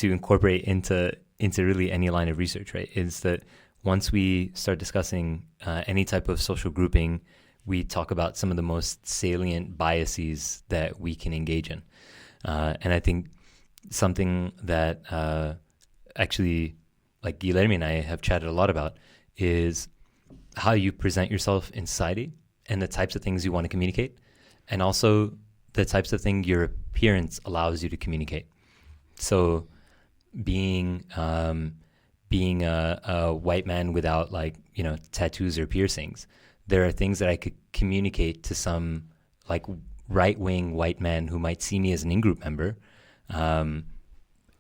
incorporate into really any line of research, right? Is that once we start discussing any type of social grouping, we talk about some of the most salient biases that we can engage in. And I think something that actually like Guilherme and I have chatted a lot about is how you present yourself in society and the types of things you want to communicate, and also the types of thing your appearance allows you to communicate. So being a white man without tattoos or piercings, there are things that I could communicate to some right-wing white man who might see me as an in-group member,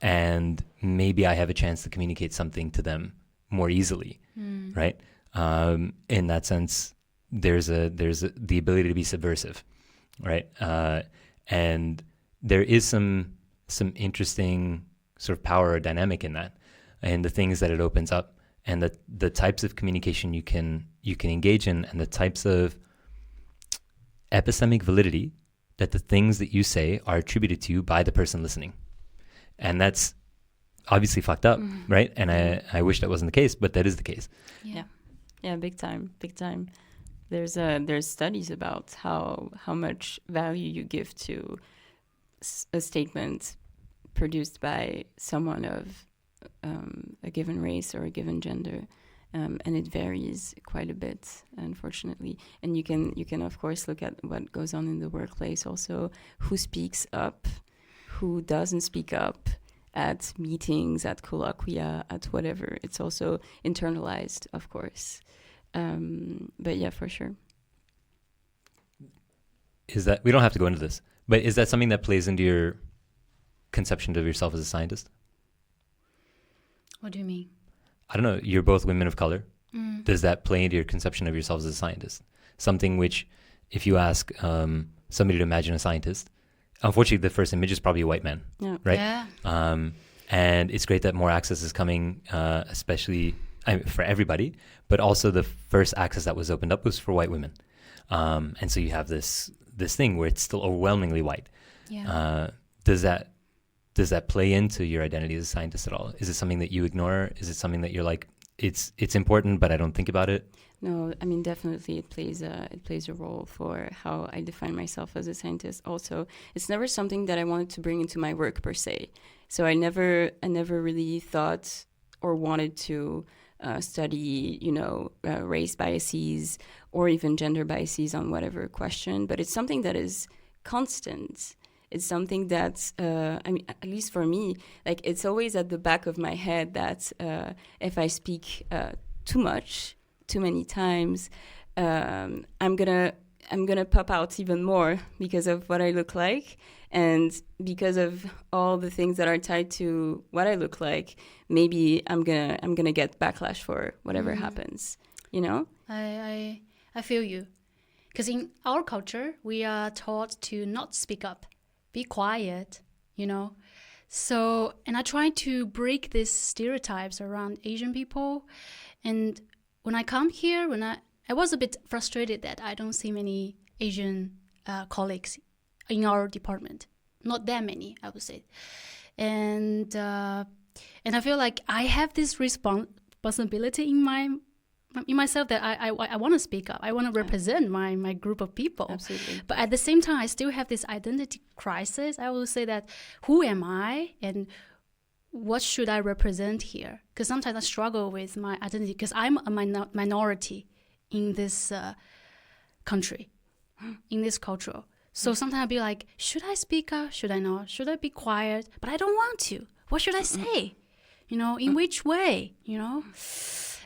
and maybe I have a chance to communicate something to them more easily, right? In that sense, there's the ability to be subversive, right? And there is some interesting sort of power or dynamic in that, and the things that it opens up, and the types of communication you can engage in, and the types of epistemic validity that the things that you say are attributed to you by the person listening. And that's obviously fucked up, right? And I wish that wasn't the case, but that is the case. Yeah, big time. There's studies about how much value you give to a statement produced by someone of a given race or a given gender. And it varies quite a bit, unfortunately. And you can of course look at what goes on in the workplace also, who speaks up, who doesn't speak up at meetings, at colloquia, at whatever. It's also internalized, of course. But yeah, for sure. Is that, we don't have to go into this, but is that something that plays into your conception of yourself as a scientist? What do you mean? I don't know, you're both women of color. Does that play into your conception of yourselves as a scientist? Something which, if you ask somebody to imagine a scientist, unfortunately, the first image is probably a white man, right? Yeah. And it's great that more access is coming, especially for everybody, but also the first access that was opened up was for white women. And so you have this thing where it's still overwhelmingly white. Yeah. Does that play into your identity as a scientist at all? Is it something that you ignore? Is it something that you're like, it's important, but I don't think about it? No, I mean, definitely it plays a role for how I define myself as a scientist. Also, it's never something that I wanted to bring into my work per se. So I never really thought or wanted to study, race biases or even gender biases on whatever question. But it's something that is constant. It's something that, I mean, at least for me, like it's always at the back of my head that if I speak too much, too many times, I'm gonna pop out even more because of what I look like and because of all the things that are tied to what I look like. Maybe I'm gonna get backlash for whatever happens. I feel you, because in our culture we are taught to not speak up, be quiet, So, and I try to break these stereotypes around Asian people. And when I come here, I was a bit frustrated that I don't see many Asian colleagues in our department. Not that many, I would say. And I feel like I have this responsibility in myself that I want to speak up. I want to represent my group of people. Absolutely. But at the same time, I still have this identity crisis. I will say that, who am I and what should I represent here? Because sometimes I struggle with my identity because I'm a minority in this country, in this culture. So sometimes I'll be like, should I speak up? Should I not? Should I be quiet? But I don't want to. What should I say? In which way?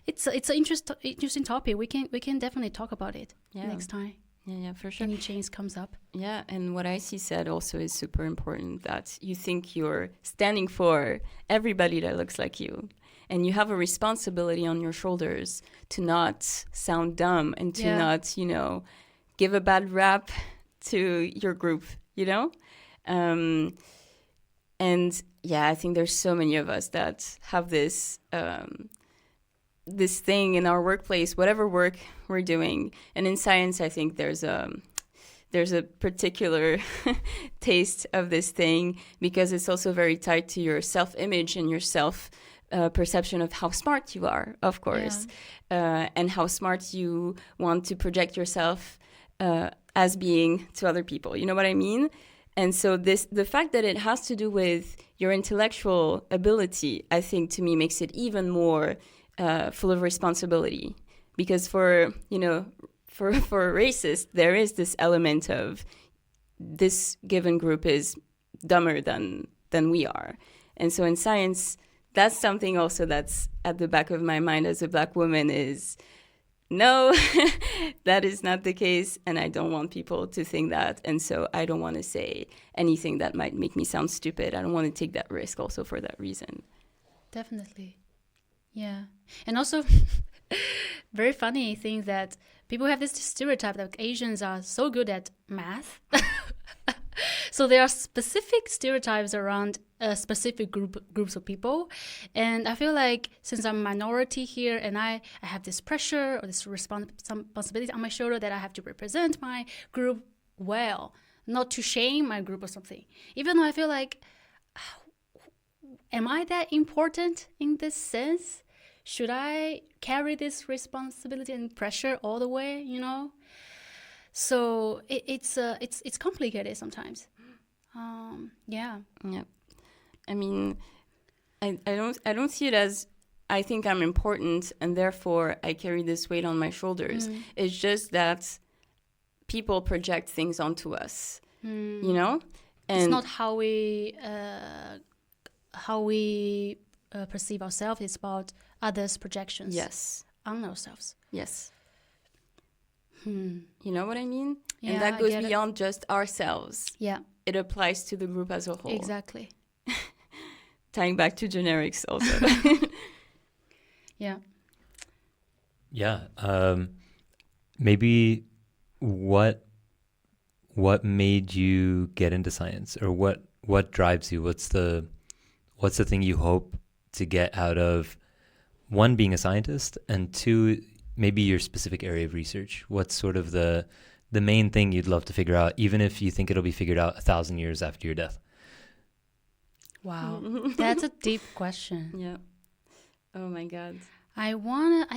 It's an interesting topic. We can definitely talk about it next time. Yeah, for sure. Any change comes up. Yeah, and what IC said also is super important, that you think you're standing for everybody that looks like you. And you have a responsibility on your shoulders to not sound dumb and to not, give a bad rap to your group, And yeah, I think there's so many of us that have this this thing in our workplace, whatever work we're doing. And in science, I think there's a particular taste of this thing because it's also very tied to your self-image and your perception of how smart you are, of course, and how smart you want to project yourself as being to other people. You know what I mean? And so the fact that it has to do with your intellectual ability, I think, to me, makes it even more full of responsibility, because for a racist, there is this element of this given group is dumber than we are. And so in science, that's something also that's at the back of my mind as a Black woman is, no, that is not the case. And I don't want people to think that. And so I don't want to say anything that might make me sound stupid. I don't want to take that risk also for that reason. Definitely. Yeah. And also, very funny thing that people have this stereotype that Asians are so good at math. So there are specific stereotypes around specific groups of people. And I feel like since I'm a minority here and I have this pressure or this responsibility on my shoulder that I have to represent my group well, not to shame my group or something. Even though I feel like, am I that important in this sense? Should I carry this responsibility and pressure all the way, So it's complicated sometimes. Yeah. I mean, I don't see it as I think I'm important and therefore I carry this weight on my shoulders. It's just that people project things onto us, And it's not how we perceive ourselves. It's about others' projections. Yes. On ourselves. Yes. You know what I mean? Yeah, and that goes beyond just ourselves. Yeah. It applies to the group as a whole. Exactly. Tying back to generics also. Yeah. Yeah. Maybe what made you get into science, or what drives you? What's the thing you hope to get out of, one, being a scientist, and two, maybe your specific area of research? What's sort of the main thing you'd love to figure out, even if you think it'll be figured out 1,000 years after your death? Wow. That's a deep question. Yeah. Oh my God. I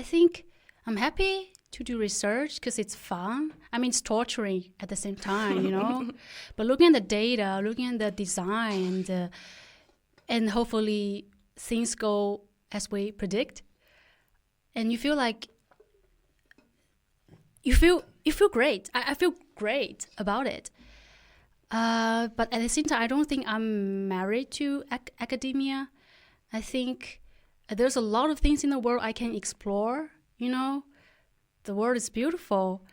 think I'm happy to do research because it's fun. I mean, it's torturing at the same time, you know. But looking at the data, looking at the design, and hopefully things go as we predict, and you feel like you feel great. I feel great about it. But at the same time, I don't think I'm married to academia. I think there's a lot of things in the world I can explore, you know. The world is beautiful,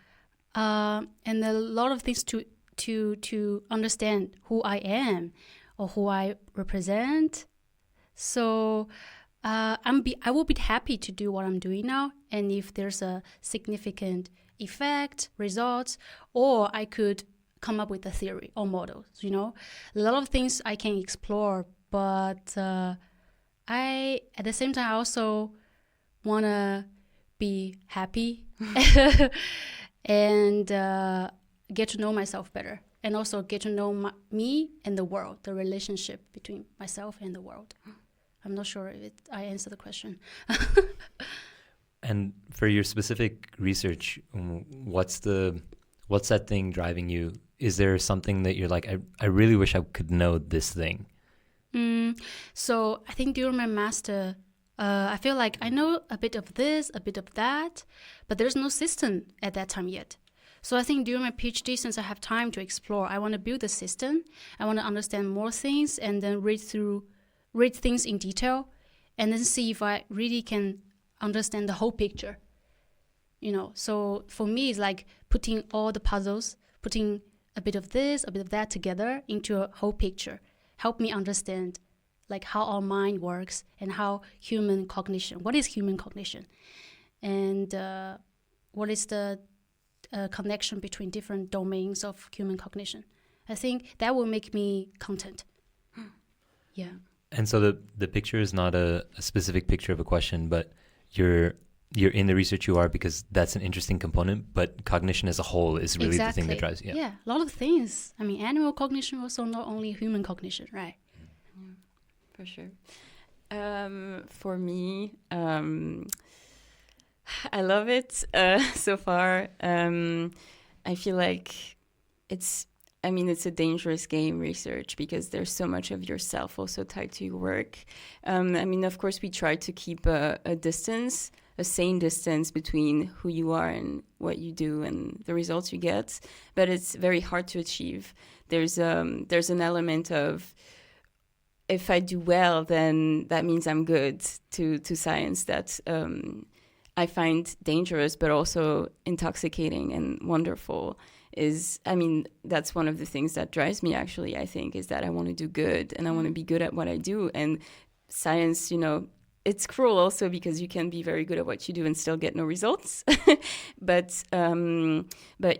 and a lot of things to understand who I am or who I represent. So I will be happy to do what I'm doing now, and if there's a significant effect, results, or I could come up with a theory or models, you know. A lot of things I can explore, but I, at the same time, I also want to be happy and get to know myself better, and also get to know me and the world, the relationship between myself and the world. I'm not sure if I answered the question. And for your specific research, what's that thing driving you? Is there something that you're like, I really wish I could know this thing? So I think during my master, I feel like I know a bit of this, a bit of that, but there's no system at that time yet. So I think during my PhD, since I have time to explore, I want to build a system. I want to understand more things and then read things in detail, and then see if I really can understand the whole picture. You know, so for me, it's like putting all the puzzles, putting a bit of this, a bit of that together into a whole picture. Help me understand like how our mind works and how human cognition, what is human cognition, and what is the connection between different domains of human cognition. I think that will make me content. Yeah. And so the picture is not a specific picture of a question, but you're in the research you are because that's an interesting component, but cognition as a whole is really the thing that drives you. Yeah, a lot of things. I mean, animal cognition also, not only human cognition, right? Yeah, for sure. For me, I love it so far. I feel like it's a dangerous game, research, because there's so much of yourself also tied to your work. Of course, we try to keep a distance, a sane distance between who you are and what you do and the results you get, but it's very hard to achieve. There's an element of, if I do well, then that means I'm good to science that I find dangerous, but also intoxicating and wonderful. That's one of the things that drives me, actually, I think, is that I want to do good and I want to be good at what I do. And science, it's cruel also because you can be very good at what you do and still get no results. But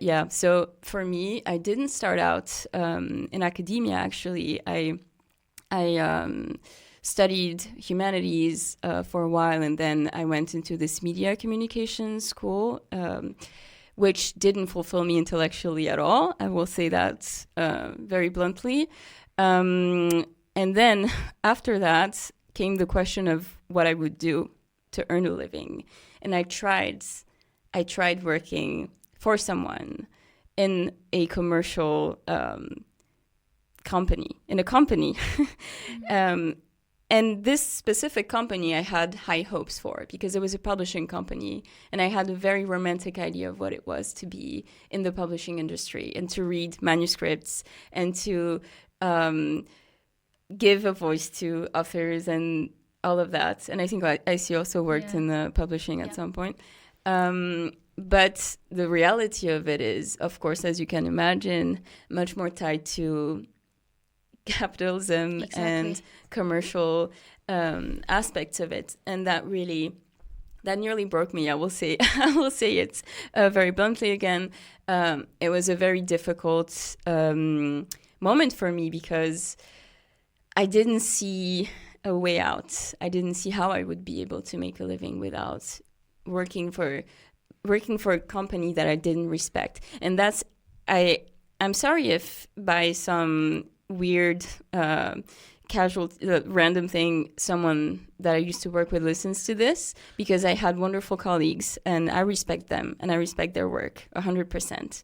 yeah, so for me, I didn't start out in academia, actually. I studied humanities for a while, and then I went into this media communication school, which didn't fulfill me intellectually at all. I will say that very bluntly. And then after that came the question of what I would do to earn a living. And I tried working for someone in a commercial company. And this specific company I had high hopes for because it was a publishing company, and I had a very romantic idea of what it was to be in the publishing industry and to read manuscripts and to give a voice to authors and all of that. And I think IC also worked in the publishing at some point. But the reality of it is, of course, as you can imagine, much more tied to capitalism and commercial aspects of it, and that nearly broke me. I will say it very bluntly again. It was a very difficult moment for me because I didn't see a way out. I didn't see how I would be able to make a living without working for a company that I didn't respect. And I'm sorry if by some weird random thing, someone that I used to work with listens to this, because I had wonderful colleagues and I respect them and I respect their work 100%.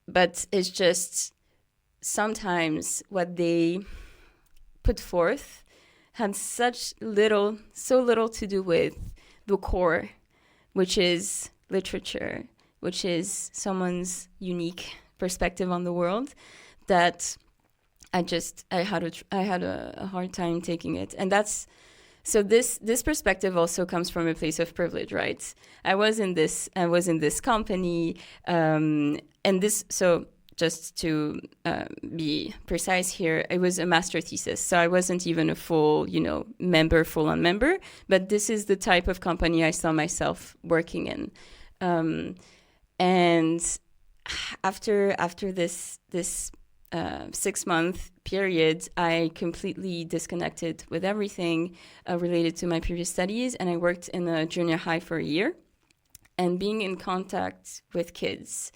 But it's just sometimes what they put forth had so little to do with the core, which is literature, which is someone's unique perspective on the world, that I had a hard time taking it. And so this perspective also comes from a place of privilege, right? I was in this company, and this, so just to be precise here, it was a master thesis. So I wasn't even a full on member, but this is the type of company I saw myself working in. And after this 6-month period, I completely disconnected with everything related to my previous studies, and I worked in a junior high for a year. And being in contact with kids,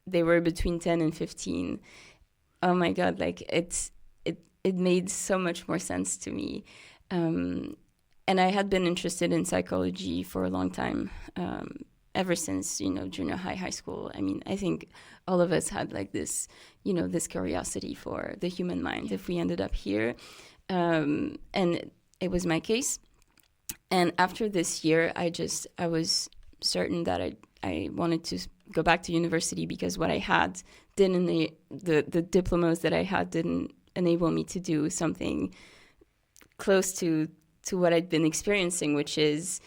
they were between 10 and 15. Oh my God, like it made so much more sense to me. And I had been interested in psychology for a long time, ever since, junior high school. I mean, I think all of us had like this, this curiosity for the human mind if we ended up here. And it was my case. And after this year, I was certain that I wanted to go back to university, because what I had the diplomas that I had didn't enable me to do something close to what I'd been experiencing, which is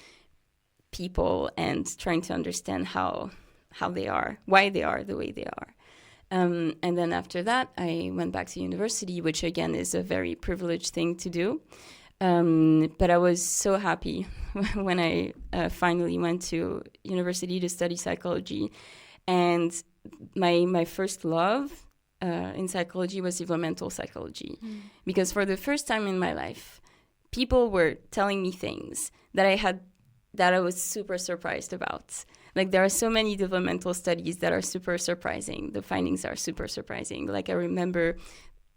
people and trying to understand how they are, why they are the way they are. And then after that, I went back to university, which again is a very privileged thing to do. But I was so happy when I finally went to university to study psychology. And my first love in psychology was developmental psychology. Because for the first time in my life, people were telling me things that I was super surprised about. Like, there are so many developmental studies that are super surprising. The findings are super surprising. Like, I remember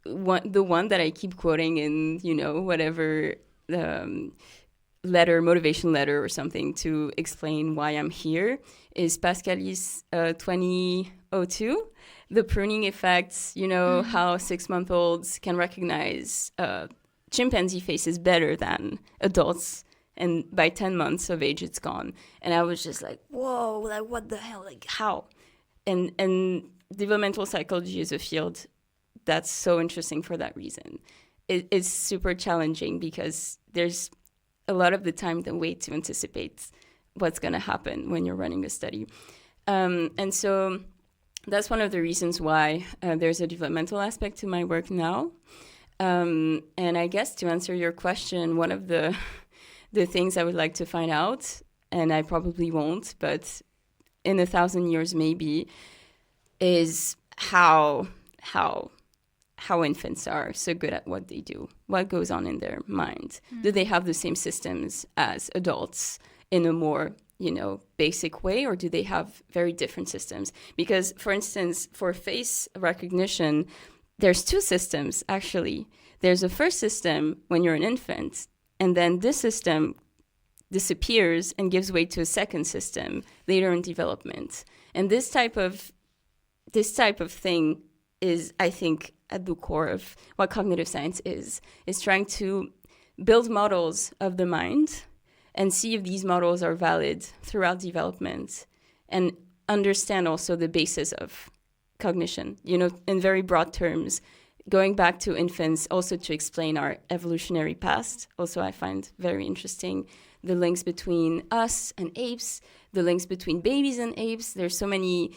the one that I keep quoting in, whatever motivation letter or something to explain why I'm here, is Pascali's 2002, the pruning effects, how 6-month-olds can recognize chimpanzee faces better than adults. And by 10 months of age, it's gone. And I was just like, whoa, like, what the hell? Like, how? And developmental psychology is a field that's so interesting for that reason. It's super challenging because there's a lot of the time the way to anticipate what's going to happen when you're running a study. And so that's one of the reasons why there's a developmental aspect to my work now. And I guess to answer your question, one of the things I would like to find out, and I probably won't, but in 1,000 years maybe, is how infants are so good at what they do, what goes on in their mind. Do they have the same systems as adults in a more, basic way, or do they have very different systems? Because, for instance, for face recognition, there's 2 systems, actually. There's a first system when you're an infant, and then this system disappears and gives way to a second system later in development. And this type of thing is, I think, at the core of what cognitive science is trying to build models of the mind and see if these models are valid throughout development, and understand also the basis of cognition, in very broad terms, going back to infants, also to explain our evolutionary past. Also, I find very interesting the links between us and apes, the links between babies and apes. There's so many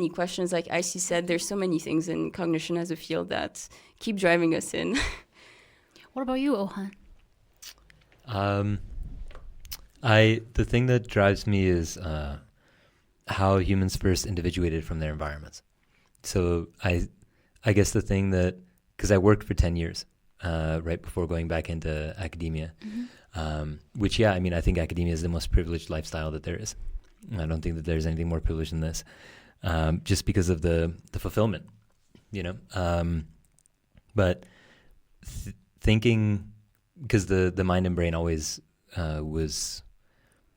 questions, like Icy said, there's so many things in cognition as a field that keep driving us in. What about you, Ohan? The thing that drives me is how humans first individuated from their environments. So I guess the thing that, because I worked for 10 years right before going back into academia, which, I think academia is the most privileged lifestyle that there is. I don't think that there's anything more privileged than this, just because of the fulfillment, But thinking, because the mind and brain always was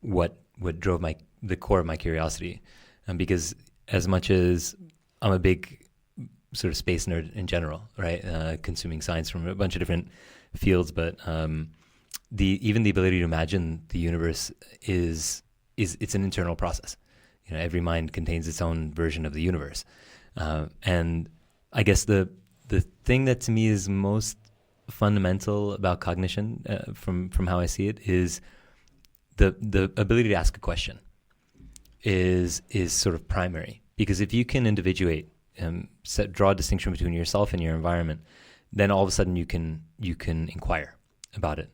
what drove the core of my curiosity, and because as much as I'm a big sort of space nerd in general, right, consuming science from a bunch of different fields, but even the ability to imagine the universe is it's an internal process. Every mind contains its own version of the universe, and I guess the thing that to me is most fundamental about cognition, from how I see it, is the ability to ask a question is sort of primary. Because if you can individuate, draw a distinction between yourself and your environment, then all of a sudden you can inquire about it.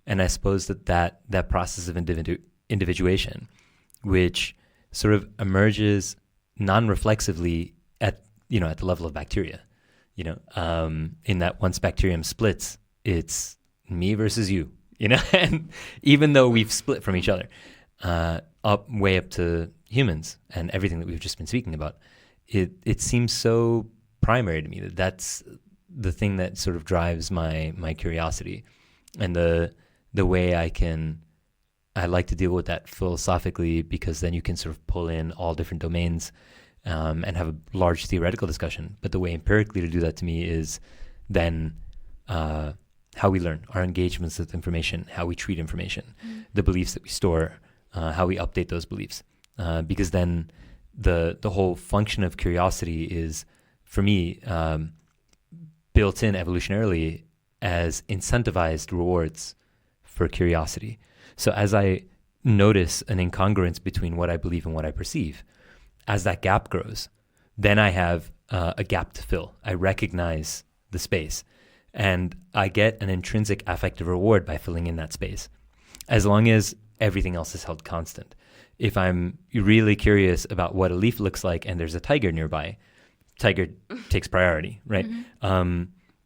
And I suppose that process of individuation, which sort of emerges non-reflexively at the level of bacteria, in that once bacterium splits, it's me versus you, and even though we've split from each other, way up to humans and everything that we've just been speaking about, it seems so primary to me that's the thing that sort of drives my curiosity, and the way I like to deal with that philosophically, because then you can sort of pull in all different domains and have a large theoretical discussion. But the way empirically to do that to me is then how we learn, our engagements with information, how we treat information, the beliefs that we store, how we update those beliefs. Because then the whole function of curiosity is, for me, built in evolutionarily as incentivized rewards for curiosity. So as I notice an incongruence between what I believe and what I perceive, as that gap grows, then I have a gap to fill. I recognize the space, and I get an intrinsic affective reward by filling in that space, as long as everything else is held constant. If I'm really curious about what a leaf looks like and there's a tiger nearby, tiger takes priority, right?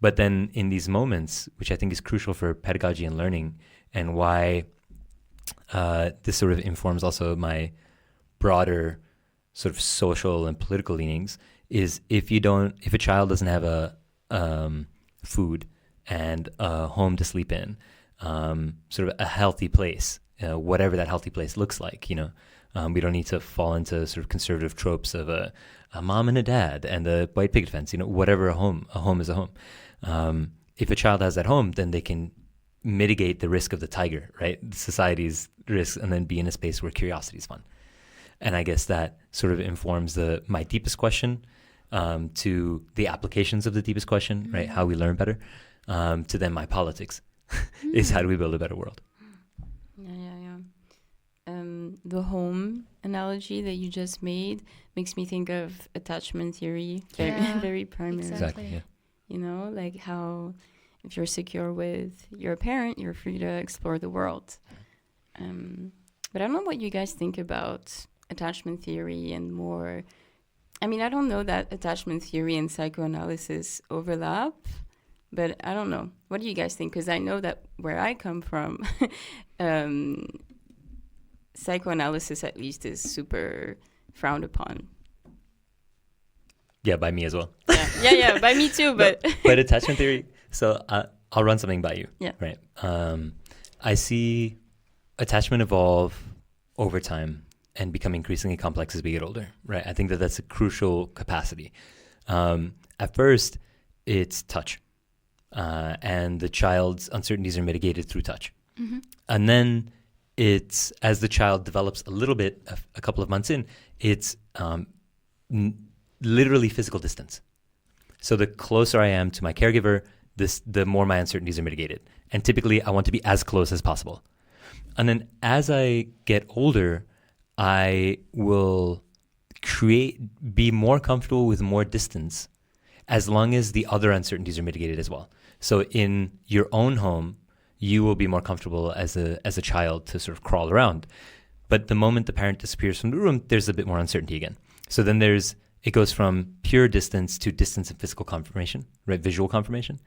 But then in these moments, which I think is crucial for pedagogy and learning, and why this sort of informs also my broader sort of social and political leanings, is if a child doesn't have a food and a home to sleep in, sort of a healthy place, whatever that healthy place looks like, we don't need to fall into sort of conservative tropes of a mom and a dad and a white picket fence, whatever a home is a home. If a child has that home, then they can mitigate the risk of the tiger, right? Society's risks, and then be in a space where curiosity is fun. And I guess that sort of informs my deepest question, to the applications of the deepest question, right? How we learn better, to then my politics is how do we build a better world? The home analogy that you just made makes me think of attachment theory, very primary. Exactly. Yeah. Like how if you're secure with your parent, you're free to explore the world. But I don't know what you guys think about attachment theory and more. I mean, I don't know that attachment theory and psychoanalysis overlap, but I don't know. What do you guys think? Because I know that where I come from, psychoanalysis at least is super frowned upon. Yeah, by me as well. Yeah, by me too. But attachment theory. So I'll run something by you. Yeah. Right. I see attachment evolve over time and become increasingly complex as we get older. Right. I think that's a crucial capacity. At first, it's touch, and the child's uncertainties are mitigated through touch, and then it's as the child develops a little bit, a couple of months in, it's literally physical distance. So the closer I am to my caregiver, the more my uncertainties are mitigated. And typically I want to be as close as possible. And then as I get older, I will be more comfortable with more distance as long as the other uncertainties are mitigated as well. So in your own home, you will be more comfortable as a child to sort of crawl around. But the moment the parent disappears from the room, there's a bit more uncertainty again. So then it goes from pure distance to distance and physical confirmation, right? Visual confirmation,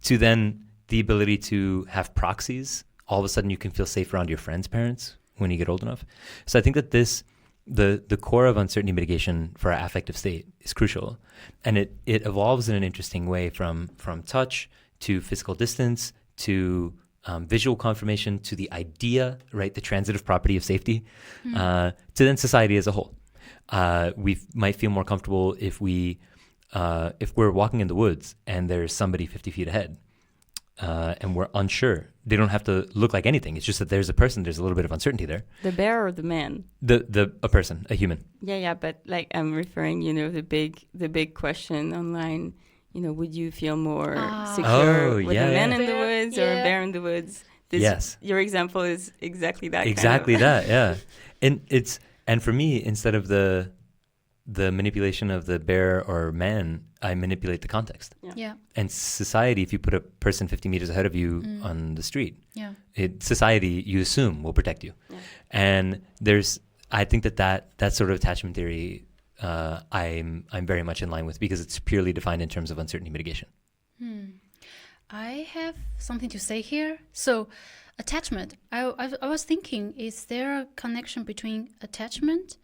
to then the ability to have proxies. All of a sudden you can feel safe around your friends' parents when you get old enough. So I think that the core of uncertainty mitigation for our affective state is crucial. And it evolves in an interesting way from touch to physical distance, to visual confirmation, to the idea, right, the transitive property of safety, to then society as a whole. We might feel more comfortable if we're walking in the woods and there's somebody 50 feet ahead, and we're unsure. They don't have to look like anything. It's just that there's a person. There's a little bit of uncertainty there. The bear or the man? A person, a human. Yeah, but like I'm referring, the big question online. Would you feel more secure with a man in the woods or a bear in the woods? Yes. Your example is exactly that. Exactly that, yeah. And for me, instead of the manipulation of the bear or man, I manipulate the context. Yeah. And society, if you put a person 50 meters ahead of you on the street, society, you assume, will protect you. Yeah. And I think that sort of attachment theory, I'm very much in line with, because it's purely defined in terms of uncertainty mitigation. I have something to say here. So, attachment. I was thinking, is there a connection between attachment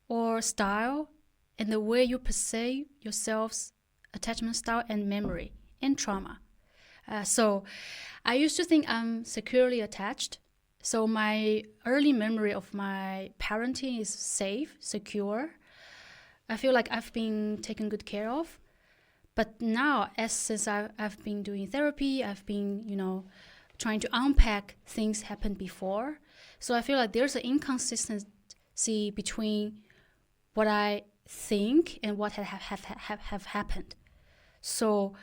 or style and the way you perceive yourself's attachment style and memory and trauma? So, I used to think I'm securely attached. So, my early memory of my parenting is safe, secure. I feel like I've been taken good care of. But now, since I've been doing therapy, I've been, trying to unpack things happened before. So I feel like there's an inconsistency between what I think and what have happened. So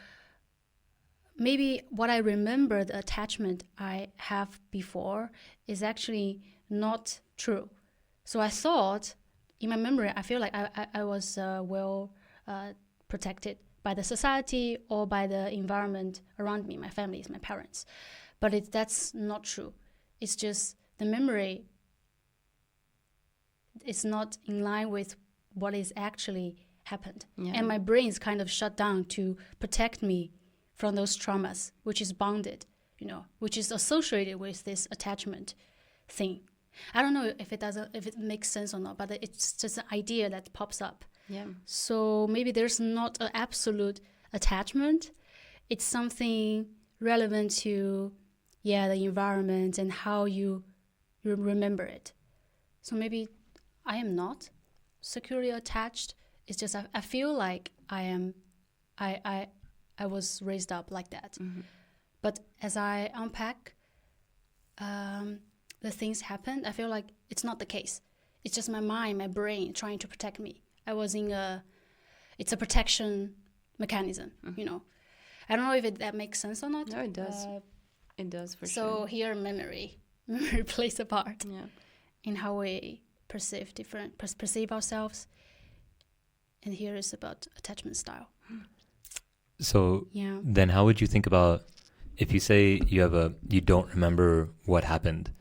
maybe what I remember, the attachment I have before, is actually not true. So I thought, in my memory, I feel like I was well protected by the society or by the environment around me, my family, my parents. But that's not true. It's just the memory is not in line with what is actually happened. Yeah. And my brain is kind of shut down to protect me from those traumas, which is bounded, which is associated with this attachment thing. I don't know if it makes sense or not, but it's just an idea that pops up. Yeah. So maybe there's not an absolute attachment. It's something relevant to, the environment and how you remember it. So maybe I am not securely attached. It's just I feel like I was raised up like that. Mm-hmm. But as I unpack the things happened, I feel like it's not the case. It's just my mind, my brain trying to protect me. I was it's a protection mechanism, I don't know if that makes sense or not. No, it does. It does for sure. So here memory plays a part in how we perceive ourselves. And here is about attachment style. So then how would you think about, if you say you don't remember what happened,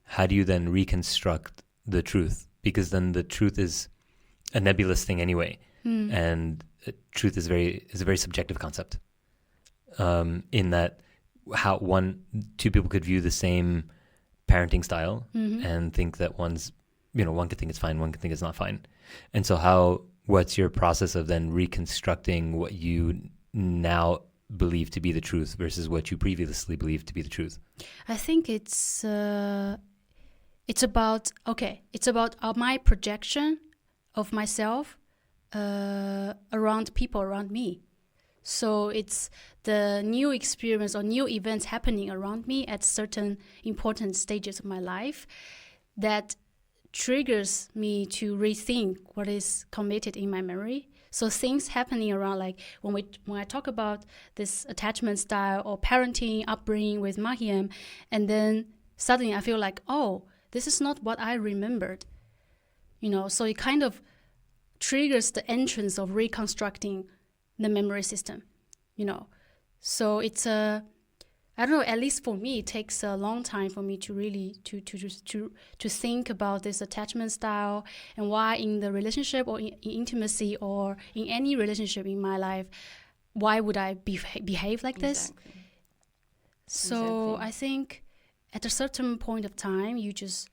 how do you then reconstruct the truth? Because then the truth is a nebulous thing anyway, and truth is a very subjective concept. In that, two people could view the same parenting style and think that one could think it's fine, one could think it's not fine. And so what's your process of then reconstructing what you now believe to be the truth versus what you previously believed to be the truth? I think it's about my projection of myself around people around me. So it's the new experience or new events happening around me at certain important stages of my life that triggers me to rethink what is committed in my memory. So things happening around, like when I talk about this attachment style or parenting upbringing with Mariem, and then suddenly I feel like, oh, this is not what I remembered. So it kind of triggers the entrance of reconstructing the memory system, So it's I don't know, at least for me, it takes a long time for me to really to think about this attachment style and why in the relationship or in intimacy or in any relationship in my life, why would I behave like this? So I think at a certain point of time, you just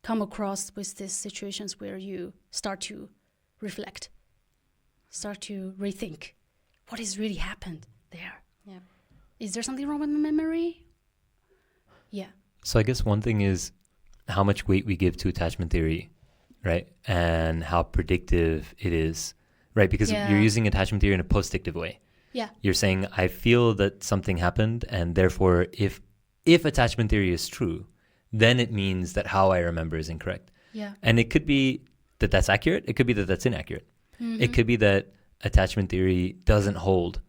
come across with these situations where you start to reflect, start to rethink what has really happened there. Yeah. Is there something wrong with my memory? Yeah. So I guess one thing is how much weight we give to attachment theory, right? And how predictive it is, right? Because you're using attachment theory in a post-dictive way. Yeah. You're saying, I feel that something happened, and therefore if attachment theory is true, then it means that how I remember is incorrect. Yeah. And it could be that that's accurate. It could be that that's inaccurate. Mm-hmm. It could be that attachment theory doesn't hold.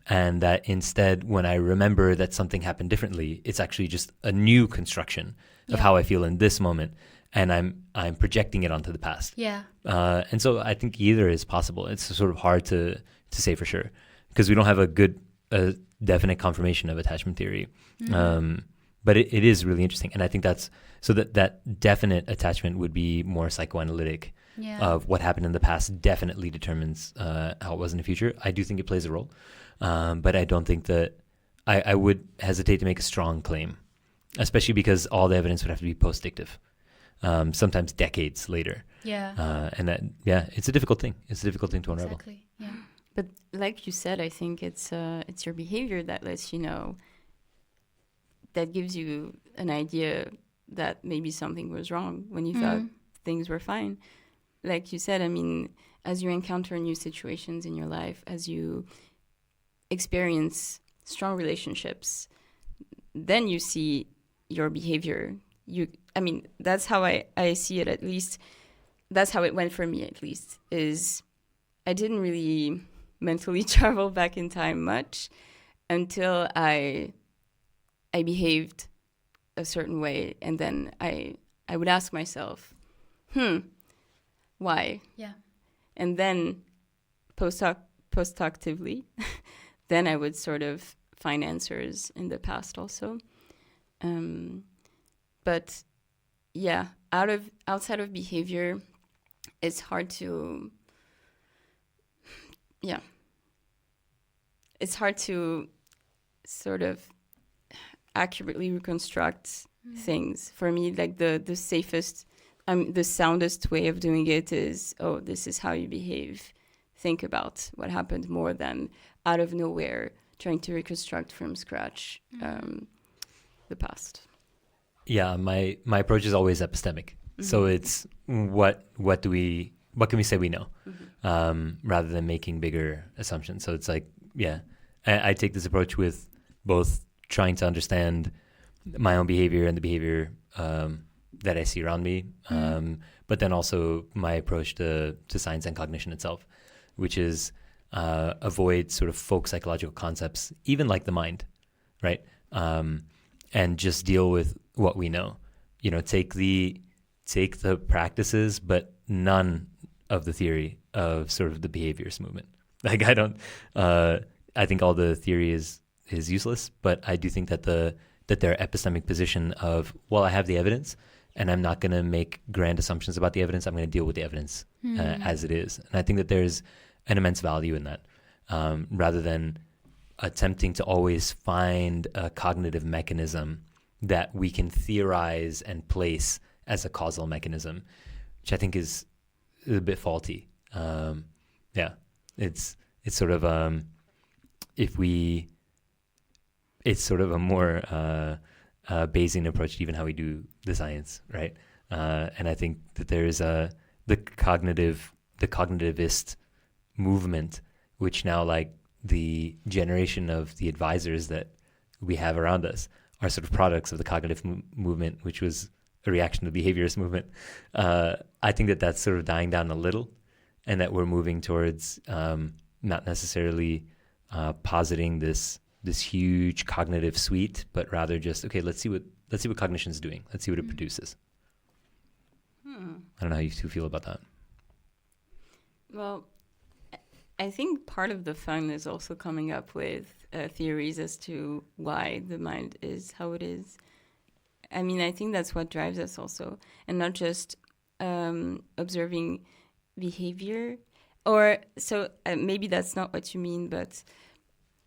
And that instead, when I remember that something happened differently, it's actually just a new construction of how I feel in this moment. And I'm projecting it onto the past. Yeah. And so I think either is possible. It's sort of hard to say for sure because we don't have a definite confirmation of attachment theory. Mm-hmm. But it is really interesting. And I think that definite attachment would be more psychoanalytic of what happened in the past definitely determines how it was in the future. I do think it plays a role. But I don't think that I would hesitate to make a strong claim, especially because all the evidence would have to be post-dictive, sometimes decades later. Yeah. And that, it's a difficult thing. It's a difficult thing to unravel. Exactly. Yeah. But like you said, I think it's your behavior that lets you know, that gives you an idea that maybe something was wrong when you thought things were fine. Like you said, I mean, as you encounter new situations in your life, as you experience strong relationships, then you see your behavior. That's how I see it, at least. That's how it went for me, at least, is I didn't really mentally travel back in time much until I behaved a certain way. And then I would ask myself, why? Yeah. And then post-actively, then I would sort of find answers in the past also. But yeah, outside of behavior, it's hard to sort of accurately reconstruct things. For me, like the safest, the soundest way of doing it is, this is how you behave. Think about what happened, more than out of nowhere trying to reconstruct from scratch the past. Yeah, my approach is always epistemic. So it's what can we say we know, rather than making bigger assumptions. So it's like, I take this approach with both trying to understand my own behavior and the behavior that I see around me, but then also my approach to science and cognition itself, which is avoid sort of folk psychological concepts, even like the mind, right? And just deal with what we know. You know, take the practices, but none of the theory of sort of the behaviorist movement. Like I think all the theory is useless, but I do think that their epistemic position of, I have the evidence, and I'm not going to make grand assumptions about the evidence. I'm going to deal with the evidence as it is. And I think that there's an immense value in that, rather than attempting to always find a cognitive mechanism that we can theorize and place as a causal mechanism, which I think is a bit faulty. It's sort of it's sort of a more Bayesian approach to even how we do the science, right? And I think that there is the cognitivist movement, which now, like, the generation of the advisors that we have around us are sort of products of the cognitive movement, which was a reaction to the behaviorist movement. I think that that's sort of dying down a little, and that we're moving towards not necessarily positing this huge cognitive suite, but rather just, okay, let's see what cognition is doing. Let's see what it produces. I don't know how you two feel about that. Well, I think part of the fun is also coming up with theories as to why the mind is how it is. I mean, I think that's what drives us also, and not just observing behavior. Or so maybe that's not what you mean, but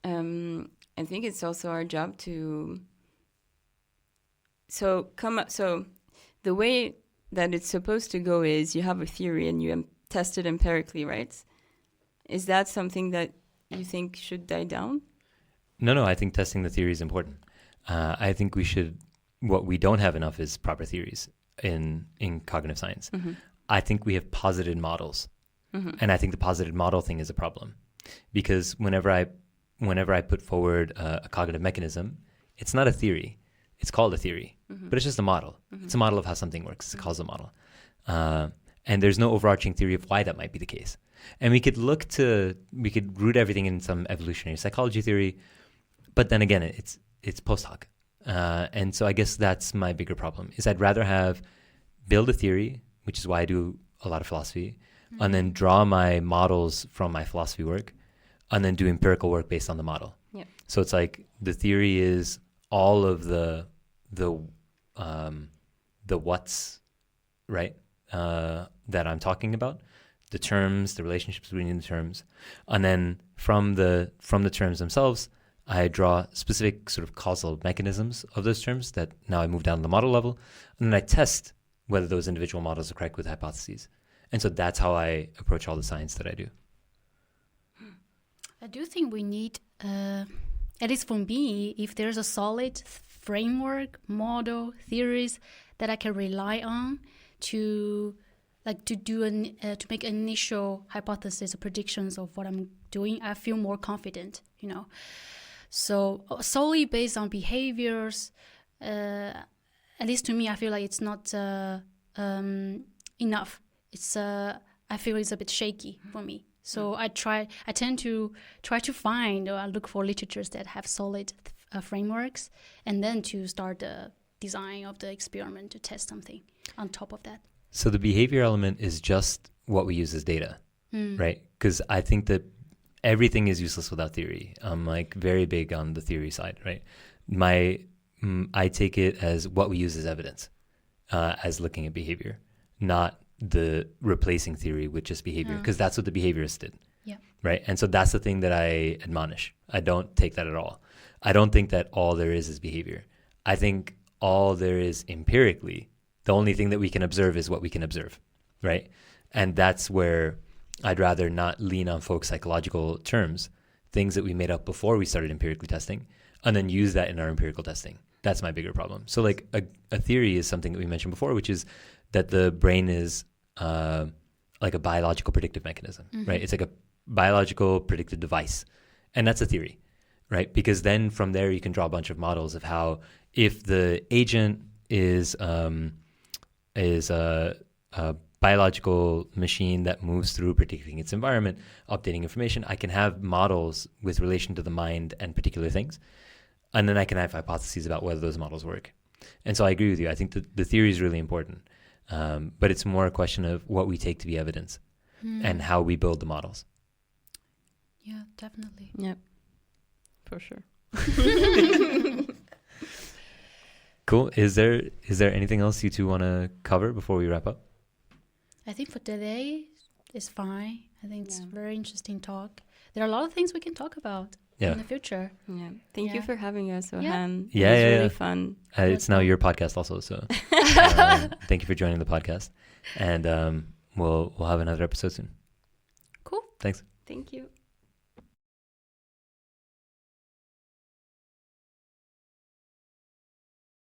I think it's also our job to. So the way that it's supposed to go is you have a theory and you test it empirically, right? Is that something that you think should die down? No, I think testing the theory is important. I think what we don't have enough is proper theories in cognitive science. Mm-hmm. I think we have posited models. Mm-hmm. And I think the posited model thing is a problem, because whenever I put forward a cognitive mechanism, it's not a theory. It's called a theory, Mm-hmm. but it's just a model. Mm-hmm. It's a model of how something works. It's a causal model. And there's no overarching theory of why that might be the case. And we could root everything in some evolutionary psychology theory, but then again, it's post hoc. And so I guess that's my bigger problem, is I'd rather build a theory, which is why I do a lot of philosophy, and then draw my models from my philosophy work, and then do empirical work based on the model. Yeah. So it's like the theory is all of the what's, right, that I'm talking about, the terms, the relationships between the terms, and then from the terms themselves, I draw specific sort of causal mechanisms of those terms that now I move down to the model level, and then I test whether those individual models are correct with hypotheses. And so that's how I approach all the science that I do. I do think we need, at least for me, if there's a solid framework, model, theories that I can rely on to make initial hypothesis or predictions of what I'm doing, I feel more confident, So solely based on behaviors, at least to me, I feel like it's not enough. I feel it's a bit shaky for me. So I tend to try to find or look for literatures that have solid frameworks, and then to start the design of the experiment to test something on top of that. So the behavior element is just what we use as data, right? Because I think that everything is useless without theory. I'm like very big on the theory side, right? I take it as what we use as evidence, as looking at behavior, not the replacing theory with just behavior, because that's what the behaviorists did. Yeah. Right. And so that's the thing that I admonish. I don't take that at all. I don't think that all there is behavior. I think all there is empirically, the only thing that we can observe is what we can observe. Right. And that's where I'd rather not lean on folks' psychological terms, things that we made up before we started empirically testing, and then use that in our empirical testing. That's my bigger problem. So like a theory is something that we mentioned before, which is that the brain is like a biological predictive mechanism, right? It's like a biological predictive device. And that's a theory, right? Because then from there you can draw a bunch of models of how, if the agent is a biological machine that moves through predicting its environment, updating information, I can have models with relation to the mind and particular things. And then I can have hypotheses about whether those models work. And so I agree with you. I think that the theory is really important. But it's more a question of what we take to be evidence and how we build the models. Yeah, definitely. Yep, for sure. Cool. Is there anything else you two want to cover before we wrap up? I think for today, it's fine. I think it's a very interesting talk. There are a lot of things we can talk about in the future. Yeah. Thank you for having us, Ohan. Yeah. It was really fun. It's now your podcast also, so thank you for joining the podcast. And we'll have another episode soon. Cool. Thanks. Thank you.